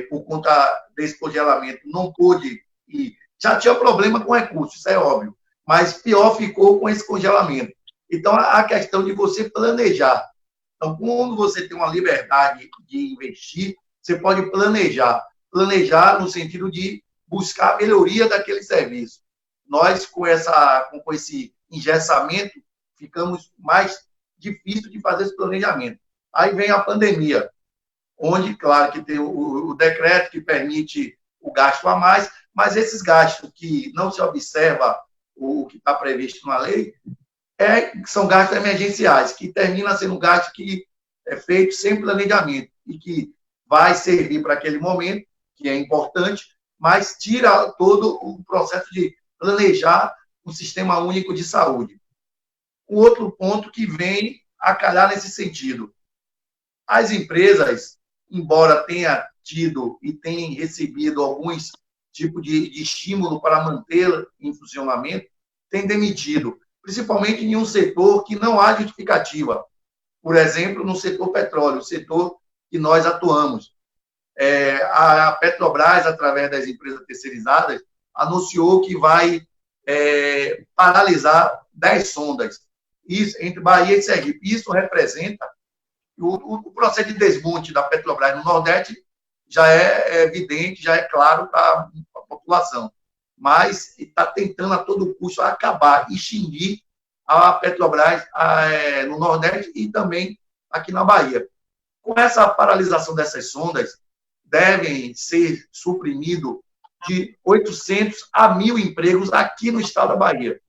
por conta desse congelamento, não pôde ir. Já tinha problema com recursos, isso é óbvio, mas pior ficou com esse congelamento. Então, a questão de você planejar. Então, quando você tem uma liberdade de investir, você pode planejar. Planejar no sentido de buscar a melhoria daquele serviço. Nós, com esse engessamento, ficamos mais difícil de fazer esse planejamento. Aí vem a pandemia, onde, claro, que tem o decreto que permite o gasto a mais, mas esses gastos que não se observa o que está previsto na lei, são gastos emergenciais, que termina sendo um gasto que é feito sem planejamento e que vai servir para aquele momento, que é importante, mas tira todo o processo de planejar um sistema único de saúde. O outro ponto que vem a calhar nesse sentido. As empresas, embora tenha tido e tenham recebido alguns tipos de estímulo para mantê-la em funcionamento, têm demitido, principalmente em um setor que não há justificativa. Por exemplo, no setor petróleo, o setor que nós atuamos. A Petrobras, através das empresas terceirizadas, anunciou que vai paralisar 10 sondas entre Bahia e Sergipe. Isso representa o processo de desmonte da Petrobras no Nordeste, já é evidente, já é claro para a população. Mas está tentando a todo custo acabar, extinguir a Petrobras no Nordeste e também aqui na Bahia. Com essa paralisação dessas sondas, devem ser suprimidos de 800 a 1.000 empregos aqui no estado da Bahia.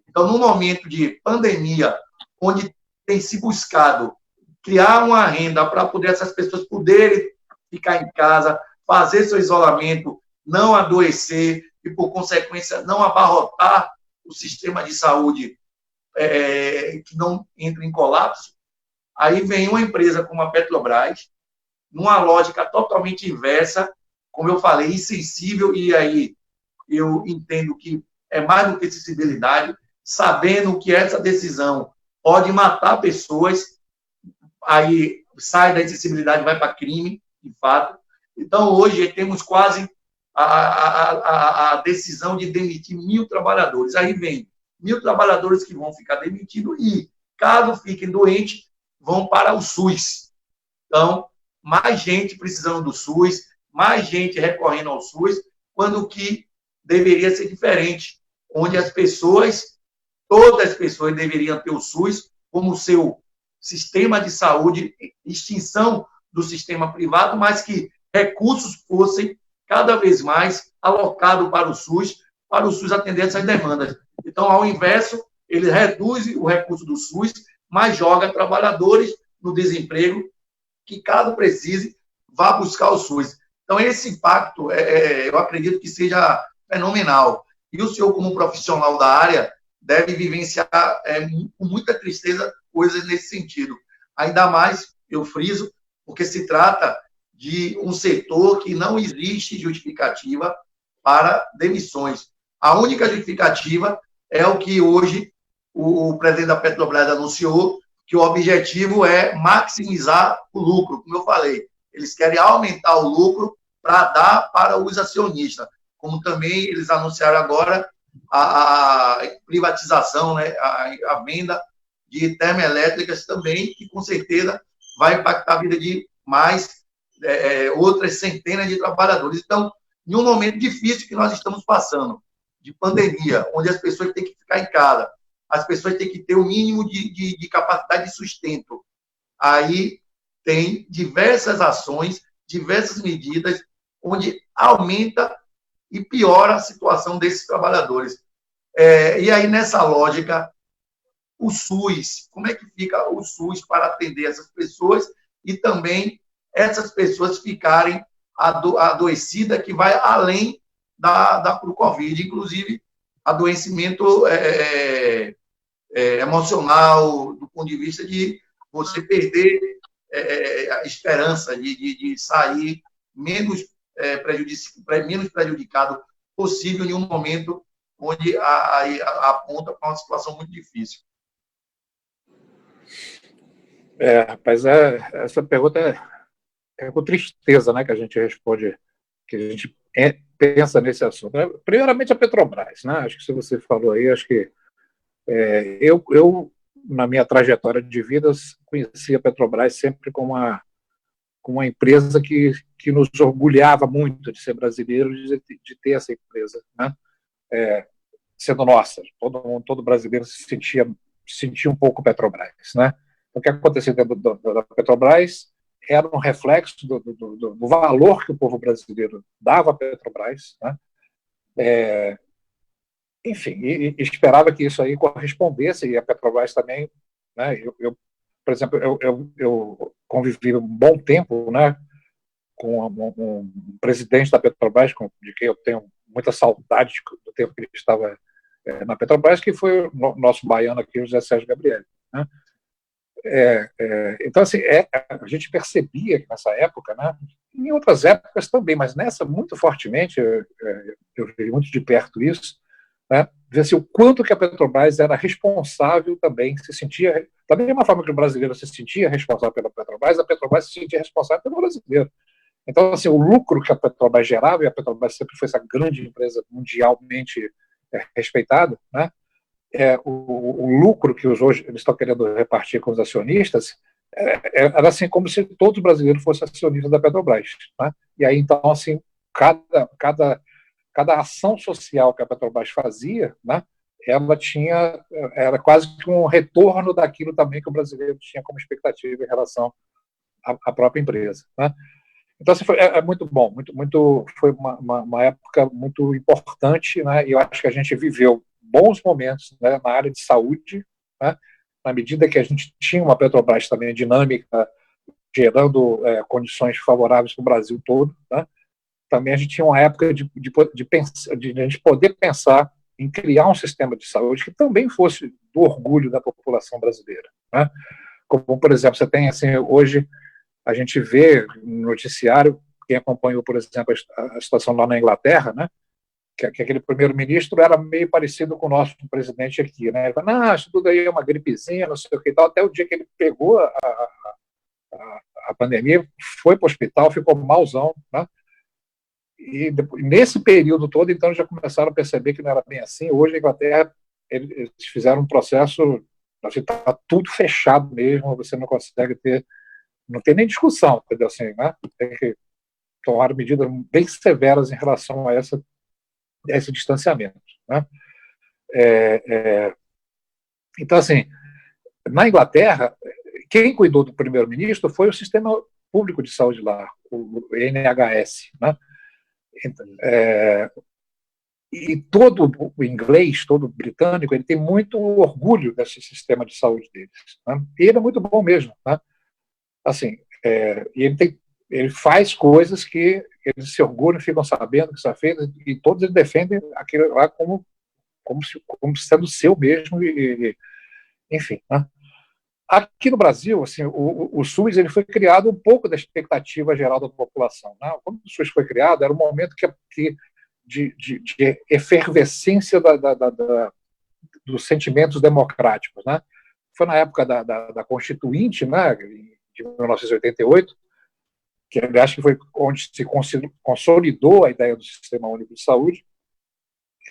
Então, no momento de pandemia, onde tem se buscado criar uma renda para poder essas pessoas poderem ficar em casa, fazer seu isolamento, não adoecer e, por consequência, não abarrotar o sistema de saúde que não entra em colapso, aí vem uma empresa como a Petrobras, numa lógica totalmente inversa, como eu falei, insensível, e aí eu entendo que é mais do que sensibilidade, sabendo que essa decisão pode matar pessoas, aí sai da insensibilidade e vai para crime, de fato. Então, hoje, temos quase a decisão de demitir 1.000 trabalhadores. Aí vem 1.000 trabalhadores que vão ficar demitidos e, caso fiquem doentes, vão para o SUS. Então, mais gente precisando do SUS, mais gente recorrendo ao SUS, quando que deveria ser diferente, onde todas as pessoas deveriam ter o SUS como seu sistema de saúde, extinção do sistema privado, mas que recursos fossem cada vez mais alocados para o SUS atender essas demandas. Então, ao inverso, ele reduz o recurso do SUS, mas joga trabalhadores no desemprego, que, caso precise, vá buscar o SUS. Então, esse impacto, eu acredito que seja fenomenal. E o senhor, como profissional da área, deve vivenciar com muita tristeza coisas nesse sentido. Ainda mais, eu friso, porque se trata de um setor que não existe justificativa para demissões. A única justificativa é o que hoje o presidente da Petrobras anunciou, que o objetivo é maximizar o lucro, como eu falei. Eles querem aumentar o lucro para dar para os acionistas. Como também eles anunciaram agora a privatização, né, a venda de termoelétricas também, que com certeza vai impactar a vida de mais outras centenas de trabalhadores. Então, em um momento difícil que nós estamos passando, de pandemia, onde as pessoas têm que ficar em casa, as pessoas têm que ter o mínimo de capacidade de sustento. Aí tem diversas ações, diversas medidas, onde aumenta e piora a situação desses trabalhadores. E aí, nessa lógica, o SUS, como é que fica o SUS para atender essas pessoas e também essas pessoas ficarem adoecidas, que vai além do Covid, inclusive adoecimento emocional, do ponto de vista de você perder a esperança de sair menos prejudicado possível em um momento onde aponta para uma situação muito difícil. Rapaz, essa pergunta é com tristeza, né, que a gente responde, que a gente pensa nesse assunto. Primeiramente, a Petrobras, né? Acho que se você falou aí, acho que eu, na minha trajetória de vida, conheci a Petrobras sempre como uma empresa que nos orgulhava muito de ser brasileiro, de ter essa empresa, né? Sendo nossa. Todo brasileiro se sentia um pouco Petrobras, né? O que acontecia dentro da Petrobras era um reflexo do valor que o povo brasileiro dava à Petrobras, né? Enfim, e esperava que isso aí correspondesse, e a Petrobras também, né? Por exemplo, eu convivi um bom tempo, né, com um presidente da Petrobras, de quem eu tenho muita saudade do tempo que ele estava na Petrobras, que foi o nosso baiano aqui, o José Sérgio Gabriel, né? Então, assim, a gente percebia que nessa época, né, em outras épocas também, mas nessa muito fortemente, eu vi muito de perto isso, né, ver assim, o quanto que a Petrobras era responsável também, se sentia, da mesma forma que o brasileiro se sentia responsável pela Petrobras, a Petrobras se sentia responsável pelo brasileiro. Então, assim, o lucro que a Petrobras gerava, e a Petrobras sempre foi essa grande empresa mundialmente respeitada, né, o lucro que hoje eles estão querendo repartir com os acionistas era assim como se todos os brasileiros fossem acionistas da Petrobras, né? E aí, então, assim, cada ação social que a Petrobras fazia, né, era quase que um retorno daquilo também que o brasileiro tinha como expectativa em relação à própria empresa, né? Então, assim, muito bom, foi uma época muito importante, né? E eu acho que a gente viveu bons momentos, né, na área de saúde, né, na medida que a gente tinha uma Petrobras também dinâmica, gerando condições favoráveis para o Brasil todo, né? Também a gente tinha uma época de a gente poder pensar em criar um sistema de saúde que também fosse do orgulho da população brasileira, né? Como, por exemplo, você tem, assim, hoje a gente vê no noticiário, quem acompanhou, por exemplo, a situação lá na Inglaterra, né, que aquele primeiro-ministro era meio parecido com o nosso presidente aqui, né? Ele falou, não, isso tudo aí é uma gripezinha, não sei o que e tal, até o dia que ele pegou a pandemia, foi para o hospital, ficou malzão, né? E depois, nesse período todo, então, já começaram a perceber que não era bem assim. Hoje, a Inglaterra, eles fizeram um processo, assim, está tudo fechado mesmo, você não consegue não tem nem discussão, entendeu? Assim, né? Tem que tomar medidas bem severas em relação a esse distanciamento, né? Então, assim, na Inglaterra, quem cuidou do primeiro-ministro foi o sistema público de saúde lá, o NHS, né? E todo o inglês, todo o britânico, ele tem muito orgulho desse sistema de saúde deles, né? E ele é muito bom mesmo, né? Assim, e ele tem ele faz coisas que eles se orgulham, ficam sabendo que está feito, e todos eles defendem aquilo lá como sendo seu mesmo, enfim. Né? Aqui no Brasil, assim, o SUS ele foi criado um pouco da expectativa geral da população. Né? Quando o SUS foi criado, era um momento de efervescência dos sentimentos democráticos. Né? Foi na época da Constituinte, né, de 1988, que acho que foi onde se consolidou a ideia do Sistema Único de Saúde,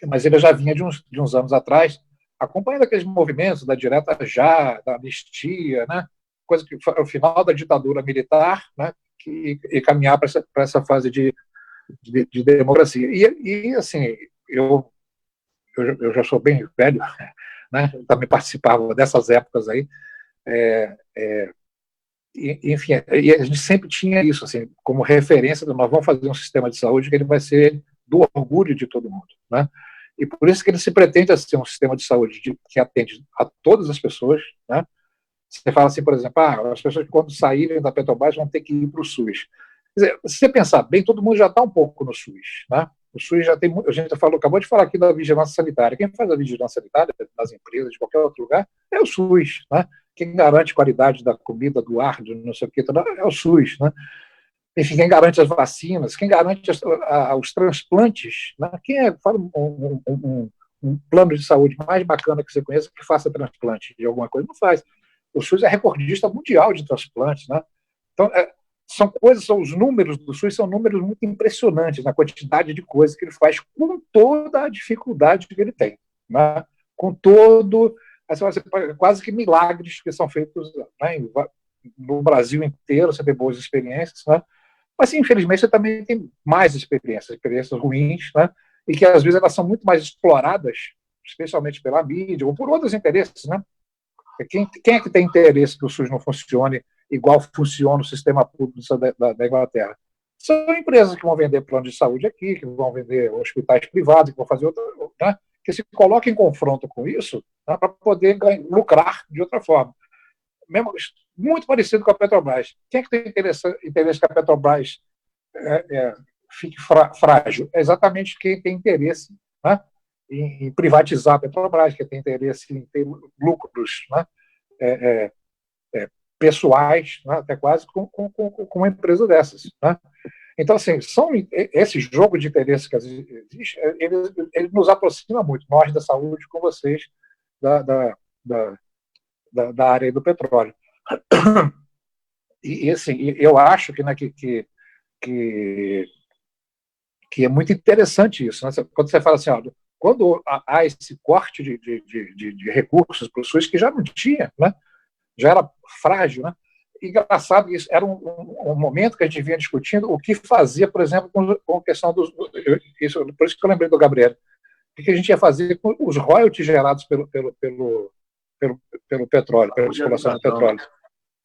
mas ele já vinha de uns anos atrás, acompanhando aqueles movimentos da direta já, da anistia, né, coisa que foi o final da ditadura militar, né, e caminhar para essa fase de democracia. E assim, eu já sou bem velho, né, também participava dessas épocas aí, enfim, e a gente sempre tinha isso assim, como referência, nós vamos fazer um sistema de saúde que ele vai ser do orgulho de todo mundo, né? E por isso que ele se pretende ser um sistema de saúde que atende a todas as pessoas, né? Você fala assim, por exemplo, as pessoas quando saírem da Petrobras vão ter que ir para o SUS. Quer dizer, se você pensar bem, todo mundo já está um pouco no SUS, né? O SUS já tem, a gente acabou de falar aqui da vigilância sanitária. Quem faz a vigilância sanitária das empresas, de qualquer outro lugar, é o SUS, né? Quem garante qualidade da comida, do ar, de não sei o que, é o SUS, né? Enfim, quem garante as vacinas, quem garante os transplantes, né? Fala um plano de saúde mais bacana que você conheça que faça transplante de alguma coisa? Não faz. O SUS é recordista mundial de transplantes, né? Então, são os números do SUS são números muito impressionantes na quantidade de coisas que ele faz com toda a dificuldade que ele tem, né? Com todo, quase que milagres que são feitos, né, no Brasil inteiro. Você tem boas experiências, né? Mas, infelizmente, você também tem mais experiências ruins, né? E que, às vezes, elas são muito mais exploradas, especialmente pela mídia ou por outros interesses, né? Quem é que tem interesse que o SUS não funcione igual funciona o sistema público da Inglaterra? São empresas que vão vender plano de saúde aqui, que vão vender hospitais privados, que vão fazer outra, né? Que se colocam em confronto com isso, né, para poder lucrar de outra forma. Mesmo, muito parecido com a Petrobras. Quem é que tem interesse que a Petrobras fique frágil? É exatamente quem tem interesse, né, em privatizar a Petrobras, que tem interesse em ter lucros, né, pessoais, né, até quase com uma empresa dessas. Né? Então, assim, esse jogo de interesses que existe, ele nos aproxima muito, nós da saúde, com vocês da área do petróleo. E assim, eu acho que é muito interessante isso. Né? Quando você fala assim, quando há esse corte de recursos para o SUS, que já não tinha, né? Já era frágil, né? Engraçado, isso era um momento que a gente vinha discutindo o que fazia, por exemplo, com a questão dos. Por isso que eu lembrei do Gabriel. O que a gente ia fazer com os royalties gerados pelo petróleo, pela exploração do petróleo.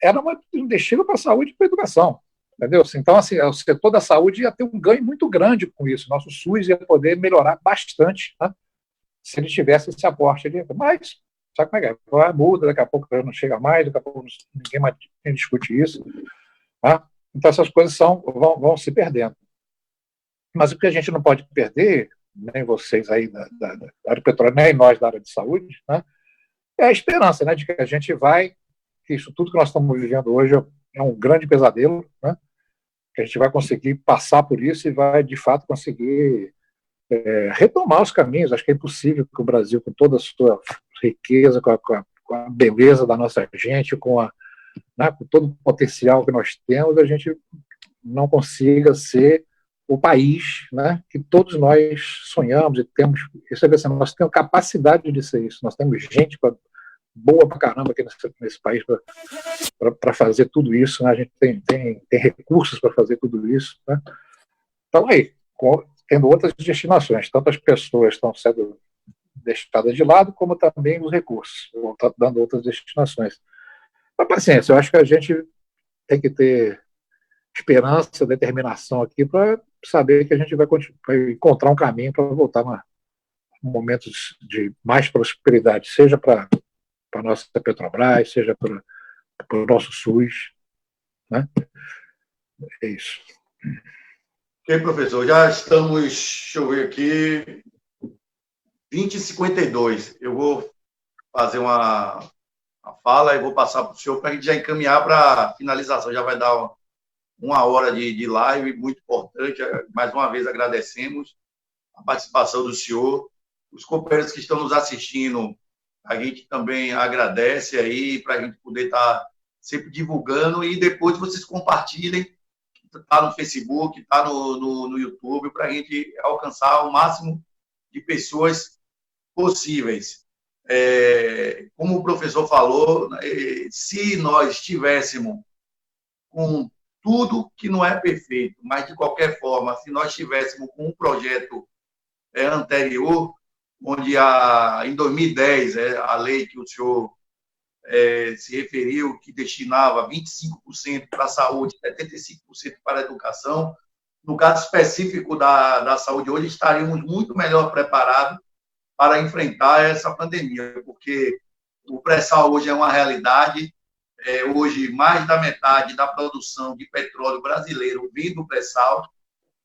Era um destino para a saúde e para a educação. Entendeu? Então, assim, o setor da saúde ia ter um ganho muito grande com isso. Nosso SUS ia poder melhorar bastante, né, se ele tivesse esse aporte ali. Mas, sabe como é que é? Muda, daqui a pouco não chega mais, daqui a pouco ninguém mais discute isso. Tá? Então, essas coisas vão se perdendo. Mas o que a gente não pode perder, nem vocês aí da área do petróleo, nem nós da área de saúde, né, é a esperança, né, de que a gente vai, que isso tudo que nós estamos vivendo hoje é um grande pesadelo, né, que a gente vai conseguir passar por isso e vai, de fato, conseguir retomar os caminhos. Acho que é impossível que o Brasil, com toda a sua riqueza, com a beleza da nossa gente, né, com todo o potencial que nós temos, a gente não consiga ser o país, né, que todos nós sonhamos e temos. Isso é assim, nós temos capacidade de ser isso. Nós temos gente boa pra caramba aqui nesse país para fazer tudo isso, né? A gente tem recursos para fazer tudo isso, né? Então, aí, tendo outras destinações, tanto as pessoas estão sendo deixadas de lado, como também os recursos, dando outras destinações. Mas, paciência, eu acho que a gente tem que ter esperança, determinação aqui para saber que a gente vai encontrar um caminho para voltar a momentos de mais prosperidade, seja para a nossa Petrobras, seja para o nosso SUS, né? É isso. Ok, professor, já estamos, deixa eu ver aqui, 20h52. Eu vou fazer uma fala e vou passar para o senhor para a gente já encaminhar para a finalização. Já vai dar uma hora de live, muito importante. Mais uma vez agradecemos a participação do senhor. Os companheiros que estão nos assistindo, a gente também agradece aí para a gente poder estar sempre divulgando e depois vocês compartilhem. Está no Facebook, está no YouTube, para a gente alcançar o máximo de pessoas possíveis. Como o professor falou, se nós estivéssemos com tudo que não é perfeito, mas de qualquer forma, se nós estivéssemos com um projeto anterior, onde em 2010, a lei que o senhor se referiu, que destinava 25% para a saúde, 75% para a educação, no caso específico da saúde hoje, estaríamos muito melhor preparados para enfrentar essa pandemia, porque o pré-sal hoje é uma realidade. Hoje, mais da metade da produção de petróleo brasileiro vem do pré-sal.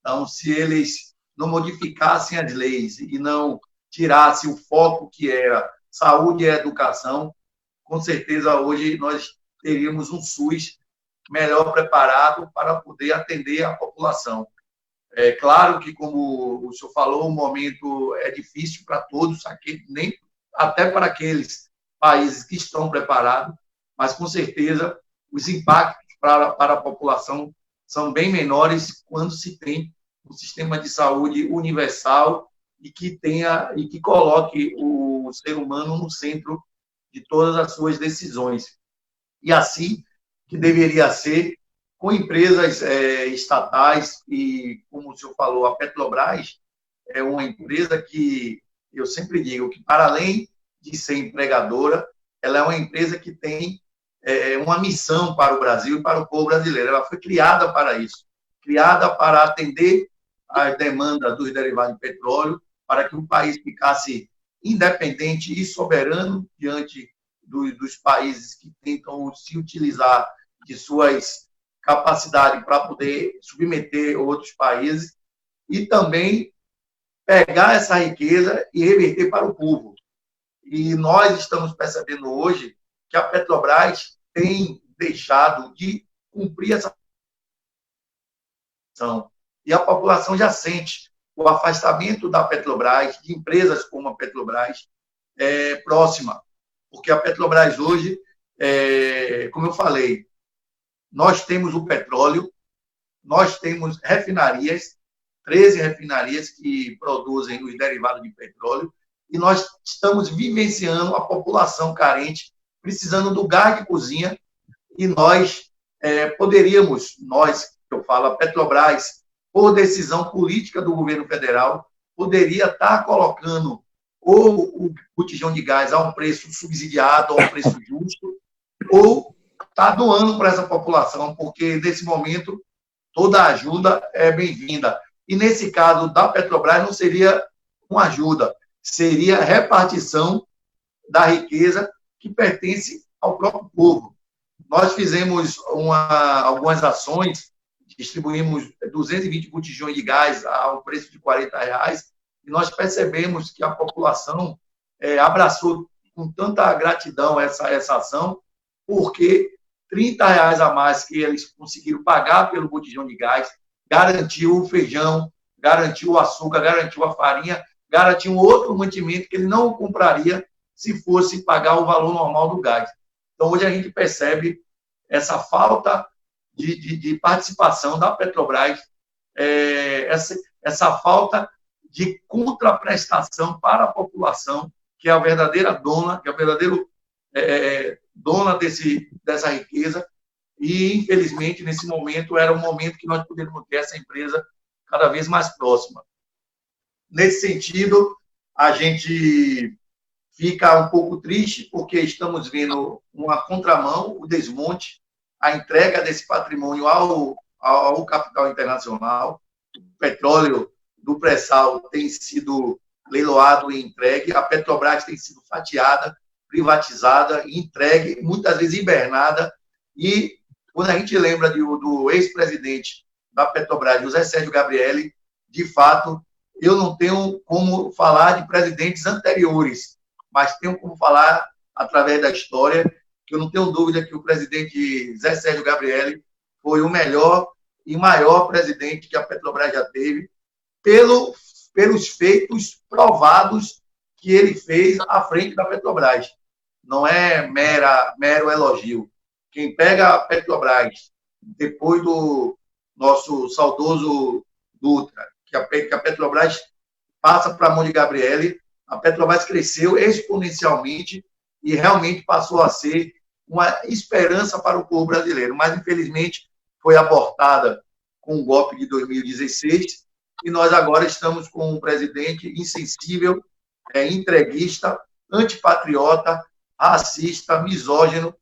Então, se eles não modificassem as leis e não tirassem o foco que era saúde e educação, com certeza hoje nós teríamos um SUS melhor preparado para poder atender a população. É claro que, como o senhor falou, o momento é difícil para todos, até para aqueles países que estão preparados, mas, com certeza, os impactos para a população são bem menores quando se tem um sistema de saúde universal e que coloque o ser humano no centro de todas as suas decisões. E assim que deveria ser, com empresas estatais, e, como o senhor falou, a Petrobras é uma empresa que, eu sempre digo, que para além de ser empregadora, ela é uma empresa que tem uma missão para o Brasil e para o povo brasileiro. Ela foi criada para isso, criada para atender a demanda dos derivados de petróleo, para que o país ficasse independente e soberano diante dos países que tentam se utilizar de suas capacidades para poder submeter outros países, e também pegar essa riqueza e reverter para o povo. E nós estamos percebendo hoje que a Petrobras tem deixado de cumprir essa função. E a população já sente o afastamento da Petrobras, de empresas como a Petrobras, próxima. Porque a Petrobras hoje, como eu falei, nós temos o petróleo, nós temos refinarias, 13 refinarias que produzem os derivados de petróleo, e nós estamos vivenciando a população carente, precisando do gás de cozinha, e nós poderíamos, eu falo, a Petrobras, por decisão política do governo federal, poderia estar colocando ou o botijão de gás a um preço subsidiado, a um preço justo, ou está doando para essa população, porque, nesse momento, toda ajuda é bem-vinda. E, nesse caso da Petrobras, não seria uma ajuda, seria a repartição da riqueza que pertence ao próprio povo. Nós fizemos algumas ações, distribuímos 220 botijões de gás ao preço de R$40, e nós percebemos que a população abraçou com tanta gratidão essa ação, porque R$30 a mais que eles conseguiram pagar pelo botijão de gás garantiu o feijão, garantiu o açúcar, garantiu a farinha, garantiu um outro mantimento que ele não compraria se fosse pagar o valor normal do gás. Então, hoje a gente percebe essa falta de participação da Petrobras, essa falta de contraprestação para a população, que é a verdadeira dona, que é a verdadeira dona dessa riqueza, e, infelizmente, nesse momento, era um momento que nós poderíamos ter essa empresa cada vez mais próxima. Nesse sentido, a gente fica um pouco triste, porque estamos vendo uma contramão, o desmonte, a entrega desse patrimônio ao capital internacional. O petróleo do pré-sal tem sido leiloado e entregue, a Petrobras tem sido fatiada, privatizada, entregue, muitas vezes hibernada, e quando a gente lembra do ex-presidente da Petrobras, José Sérgio Gabrielli, de fato, eu não tenho como falar de presidentes anteriores, mas tenho como falar, através da história, que eu não tenho dúvida que o presidente José Sérgio Gabrielli foi o melhor e maior presidente que a Petrobras já teve, pelos feitos provados que ele fez à frente da Petrobras. Não é mero elogio. Quem pega a Petrobras, depois do nosso saudoso Dutra, que a Petrobras passa para a mão de Gabrielli, a Petrobras cresceu exponencialmente e realmente passou a ser uma esperança para o povo brasileiro. Mas, infelizmente, foi abortada com o golpe de 2016 e nós agora estamos com um presidente insensível, entreguista, antipatriota, racista, misógino,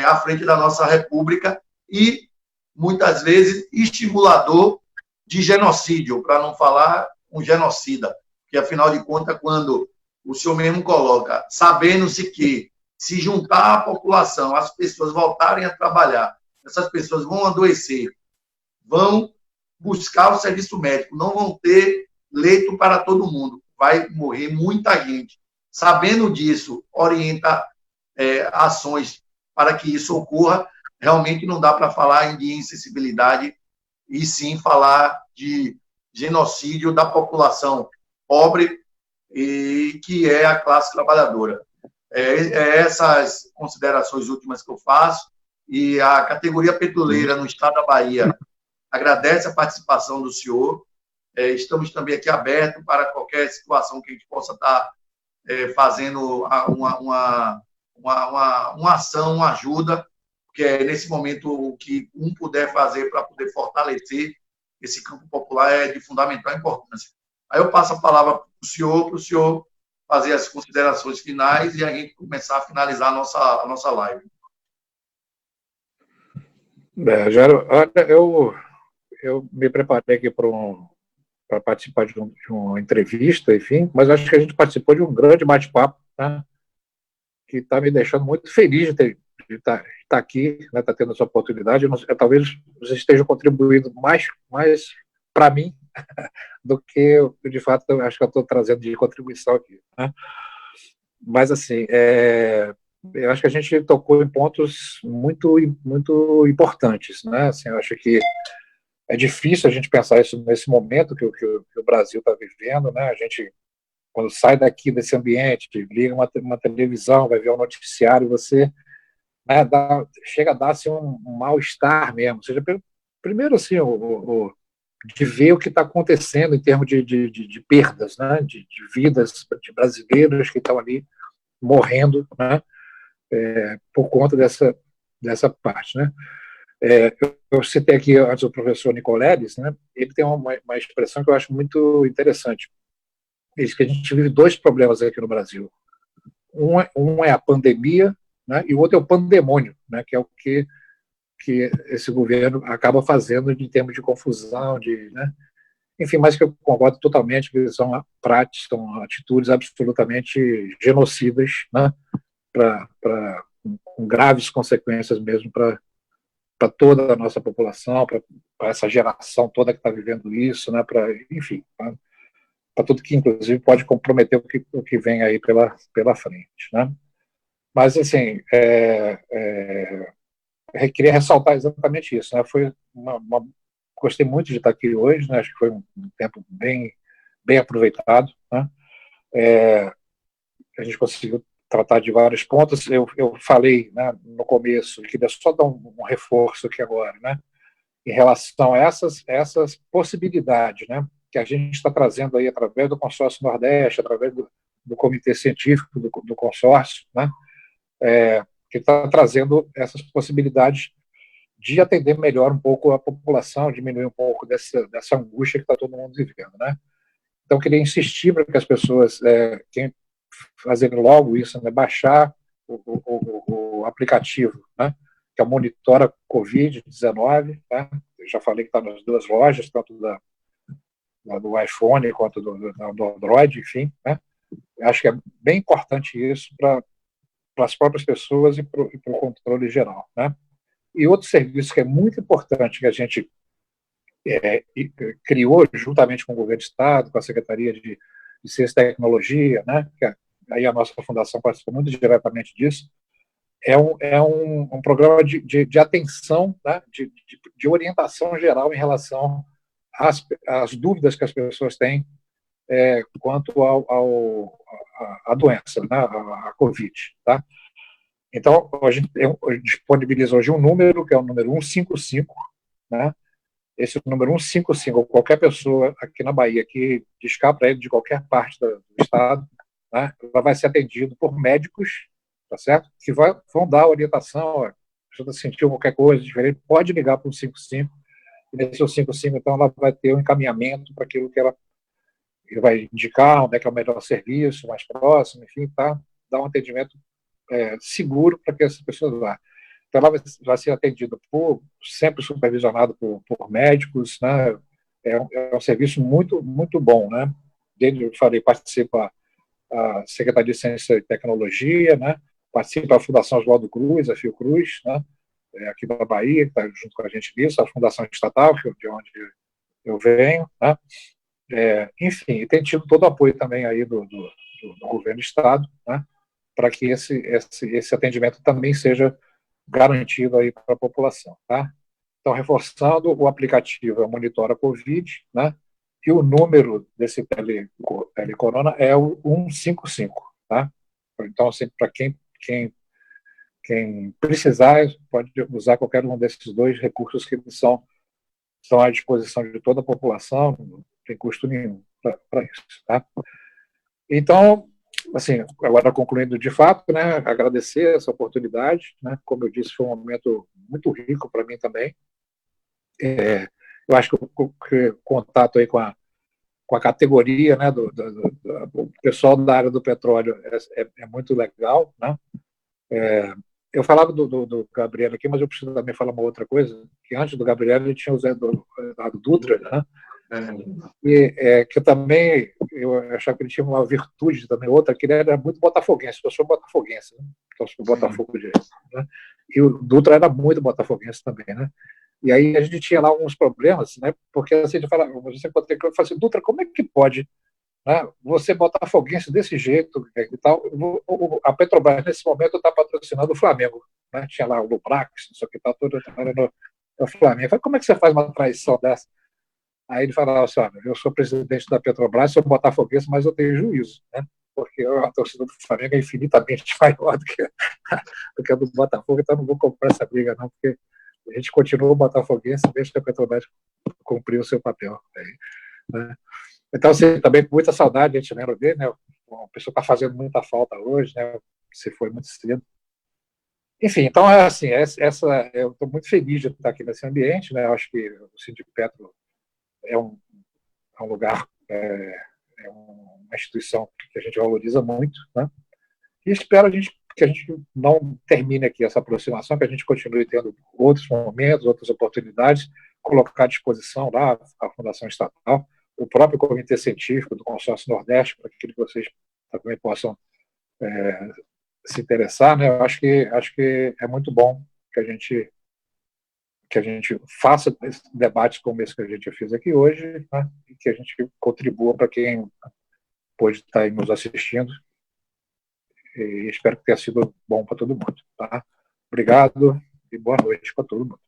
à frente da nossa República e, muitas vezes, estimulador de genocídio, para não falar um genocida. Porque, afinal de contas, quando o senhor mesmo coloca, sabendo-se que se juntar a população, as pessoas voltarem a trabalhar, essas pessoas vão adoecer, vão buscar o serviço médico, não vão ter leito para todo mundo, vai morrer muita gente. Sabendo disso, orienta ações para que isso ocorra, realmente não dá para falar de insensibilidade e sim falar de genocídio da população pobre e que é a classe trabalhadora. Essas considerações últimas que eu faço, e a categoria petroleira no estado da Bahia agradece a participação do senhor. Estamos também aqui abertos para qualquer situação que a gente possa estar fazendo uma ação, uma ajuda, porque é nesse momento o que um puder fazer para poder fortalecer esse campo popular é de fundamental importância. Aí eu passo a palavra para o senhor fazer as considerações finais e a gente começar a finalizar a nossa live. Jairo, olha, eu me preparei aqui para participar de uma entrevista, enfim, mas acho que a gente participou de um grande bate-papo, né, que está me deixando muito feliz de estar aqui, né, estar tendo essa oportunidade. Talvez vocês estejam contribuindo mais para mim do que, de fato, eu acho que eu estou trazendo de contribuição aqui, né? Mas, assim, eu acho que a gente tocou em pontos muito, muito importantes, né? Assim, eu acho que é difícil a gente pensar isso nesse momento que o Brasil está vivendo, né? A gente, quando sai daqui desse ambiente, liga uma televisão, vai ver um noticiário, você, né, chega a dar assim, um mal-estar mesmo. Ou seja, primeiro, assim, de ver o que está acontecendo em termos de perdas, né? De vidas de brasileiros que estão ali morrendo, né? Por conta dessa parte, né? Eu citei aqui antes o professor Nicoleles, né? Ele tem uma expressão que eu acho muito interessante. Ele diz que a gente vive dois problemas aqui no Brasil. Um é a pandemia, né? E o outro é o pandemônio, né? Que é o que esse governo acaba fazendo em termos de confusão, né? Enfim, mas que eu concordo totalmente que são práticas, são atitudes absolutamente genocidas, né? Com graves consequências mesmo para toda a nossa população, para essa geração toda que está vivendo isso, né? Enfim, para tudo que, inclusive, pode comprometer o que vem aí pela frente, né? Mas, assim, eu queria ressaltar exatamente isso, né? Gostei muito de estar aqui hoje, né? Acho que foi um tempo bem aproveitado, né? A gente conseguiu tratar de vários pontos. Eu falei, né, no começo, queria só dar um reforço aqui agora, né? Em relação a essas possibilidades, né? Que a gente está trazendo aí através do Consórcio Nordeste, através do Comitê Científico do Consórcio, né? Que está trazendo essas possibilidades de atender melhor um pouco a população, diminuir um pouco dessa angústia que está todo mundo vivendo, né? Então, queria insistir para que as pessoas, quem fazerem logo isso, né, baixar o aplicativo, né, que é o Monitora Covid-19, né? Eu já falei que está nas duas lojas, tanto do iPhone quanto do Android, enfim, né? Eu acho que é bem importante isso para as próprias pessoas e para o controle geral, né? E outro serviço que é muito importante, que a gente criou juntamente com o governo do Estado, com a Secretaria de Ciência e Tecnologia, né, que aí a nossa fundação participa muito diretamente disso, um programa de atenção, né, de orientação geral em relação às dúvidas que as pessoas têm quanto à doença, né, a Covid. Tá? Então, a gente disponibiliza hoje um número, que é o número 155, né? Esse número 155, qualquer pessoa aqui na Bahia que discar para ele de qualquer parte do estado, né, ela vai ser atendido por médicos, tá certo? Que vão dar orientação, ó, se você sentiu qualquer coisa diferente, pode ligar para o 155, e nesse 155, então, ela vai ter um encaminhamento para aquilo que ela vai indicar, onde é que é o melhor serviço, mais próximo, enfim, tá? Dar um atendimento seguro para que essa pessoa vá. Então, ela vai ser atendida sempre supervisionado por médicos, né? É um serviço muito, muito bom, né? Desde, eu falei, participa a Secretaria de Ciência e Tecnologia, né? Participa a Fundação Oswaldo Cruz, a Fiocruz, né? Aqui da Bahia, que está junto com a gente nisso, a Fundação Estatal, de onde eu venho, né? Enfim, tem tido todo o apoio também aí do governo do Estado, né? Para que esse atendimento também seja garantido aí para a população, tá? Então, reforçando, o aplicativo Monitora Covid, né? E o número desse telecorona é o 155, tá? Então, assim, para quem precisar, pode usar qualquer um desses dois recursos que são à disposição de toda a população, não tem custo nenhum para isso, tá? Então, assim, agora concluindo de fato, né, agradecer essa oportunidade, né, como eu disse, foi um momento muito rico para mim também. Eu acho que o contato aí com a categoria, né, do pessoal da área do petróleo é muito legal, né. Eu falava do Gabriel aqui, mas eu preciso também falar uma outra coisa, que antes do Gabriel ele tinha o Zé Eduardo Dutra, né, que também eu achava que ele tinha uma virtude também, outra, que ele era muito botafoguense, eu sou botafoguense, né? Então, sou Botafogo direto, né? E o Dutra era muito botafoguense também, né? E aí a gente tinha lá alguns problemas, né? Porque assim, você fala assim, Dutra, como é que pode, né, você botafoguense desse jeito e tal? A Petrobras, nesse momento, está patrocinando o Flamengo, né? Tinha lá o Lubrax, não sei o que tal, todo no Flamengo. Eu falei, como é que você faz uma traição dessa? Aí ele falava assim, olha, eu sou presidente da Petrobras, sou botafoguense, mas eu tenho juízo, né? Porque a torcida do Flamengo é infinitamente maior do que a do Botafogo, então não vou comprar essa briga, não, porque a gente continua botafoguense desde que a Petrobras cumpriu o seu papel. Né? Então, assim, também com muita saudade, a gente lembra dele, né? Uma pessoa está fazendo muita falta hoje, né? Você foi muito cedo. Enfim, então, assim, eu estou muito feliz de estar aqui nesse ambiente, né? Eu acho que o Sindipetro é um lugar, uma instituição que a gente valoriza muito, né? E espero que a gente não termine aqui essa aproximação, que a gente continue tendo outros momentos, outras oportunidades, colocar à disposição lá a Fundação Estatal, o próprio Comitê Científico do Consórcio Nordeste, para que vocês também possam se interessar, né? Eu acho que é muito bom que a gente faça debates como esse que a gente fez aqui hoje, né? E que a gente contribua para quem pode estar aí nos assistindo. E espero que tenha sido bom para todo mundo. Tá? Obrigado e boa noite para todo mundo.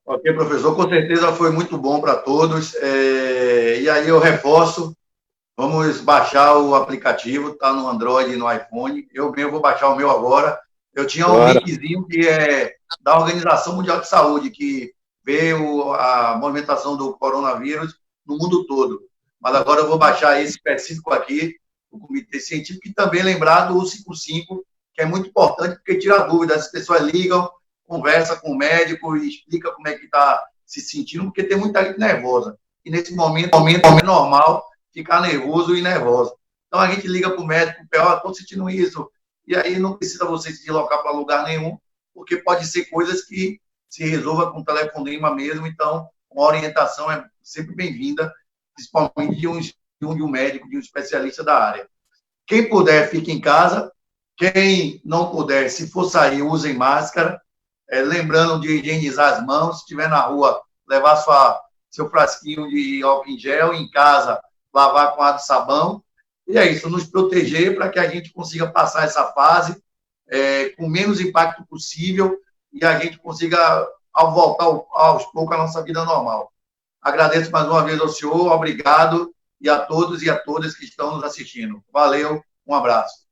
Ok, professor, com certeza foi muito bom para todos. E aí eu reforço, vamos baixar o aplicativo, está no Android e no iPhone. Eu mesmo vou baixar o meu agora. Eu tinha um linkzinho que é da Organização Mundial de Saúde, que vê a movimentação do coronavírus no mundo todo. Mas agora eu vou baixar esse específico aqui, o Comitê Científico, e também lembrar do 155, que é muito importante, porque tira dúvidas. As pessoas ligam, conversa com o médico e explica como é que está se sentindo, porque tem muita gente nervosa. E nesse momento é normal ficar nervoso e nervosa. Então a gente liga para o médico, estou sentindo isso, e aí não precisa você se deslocar para lugar nenhum, porque pode ser coisas que se resolva com telefonema mesmo. Então, uma orientação é sempre bem-vinda, principalmente de um médico, de um especialista da área. Quem puder, fique em casa. Quem não puder, se for sair, usem máscara. lembrando de higienizar as mãos, se estiver na rua, levar seu frasquinho de álcool em gel, em casa, lavar com água e sabão. E é isso, nos proteger para que a gente consiga passar essa fase com menos impacto possível e a gente consiga voltar aos poucos à nossa vida normal. Agradeço mais uma vez ao senhor, obrigado, e a todos e a todas que estão nos assistindo. Valeu, um abraço.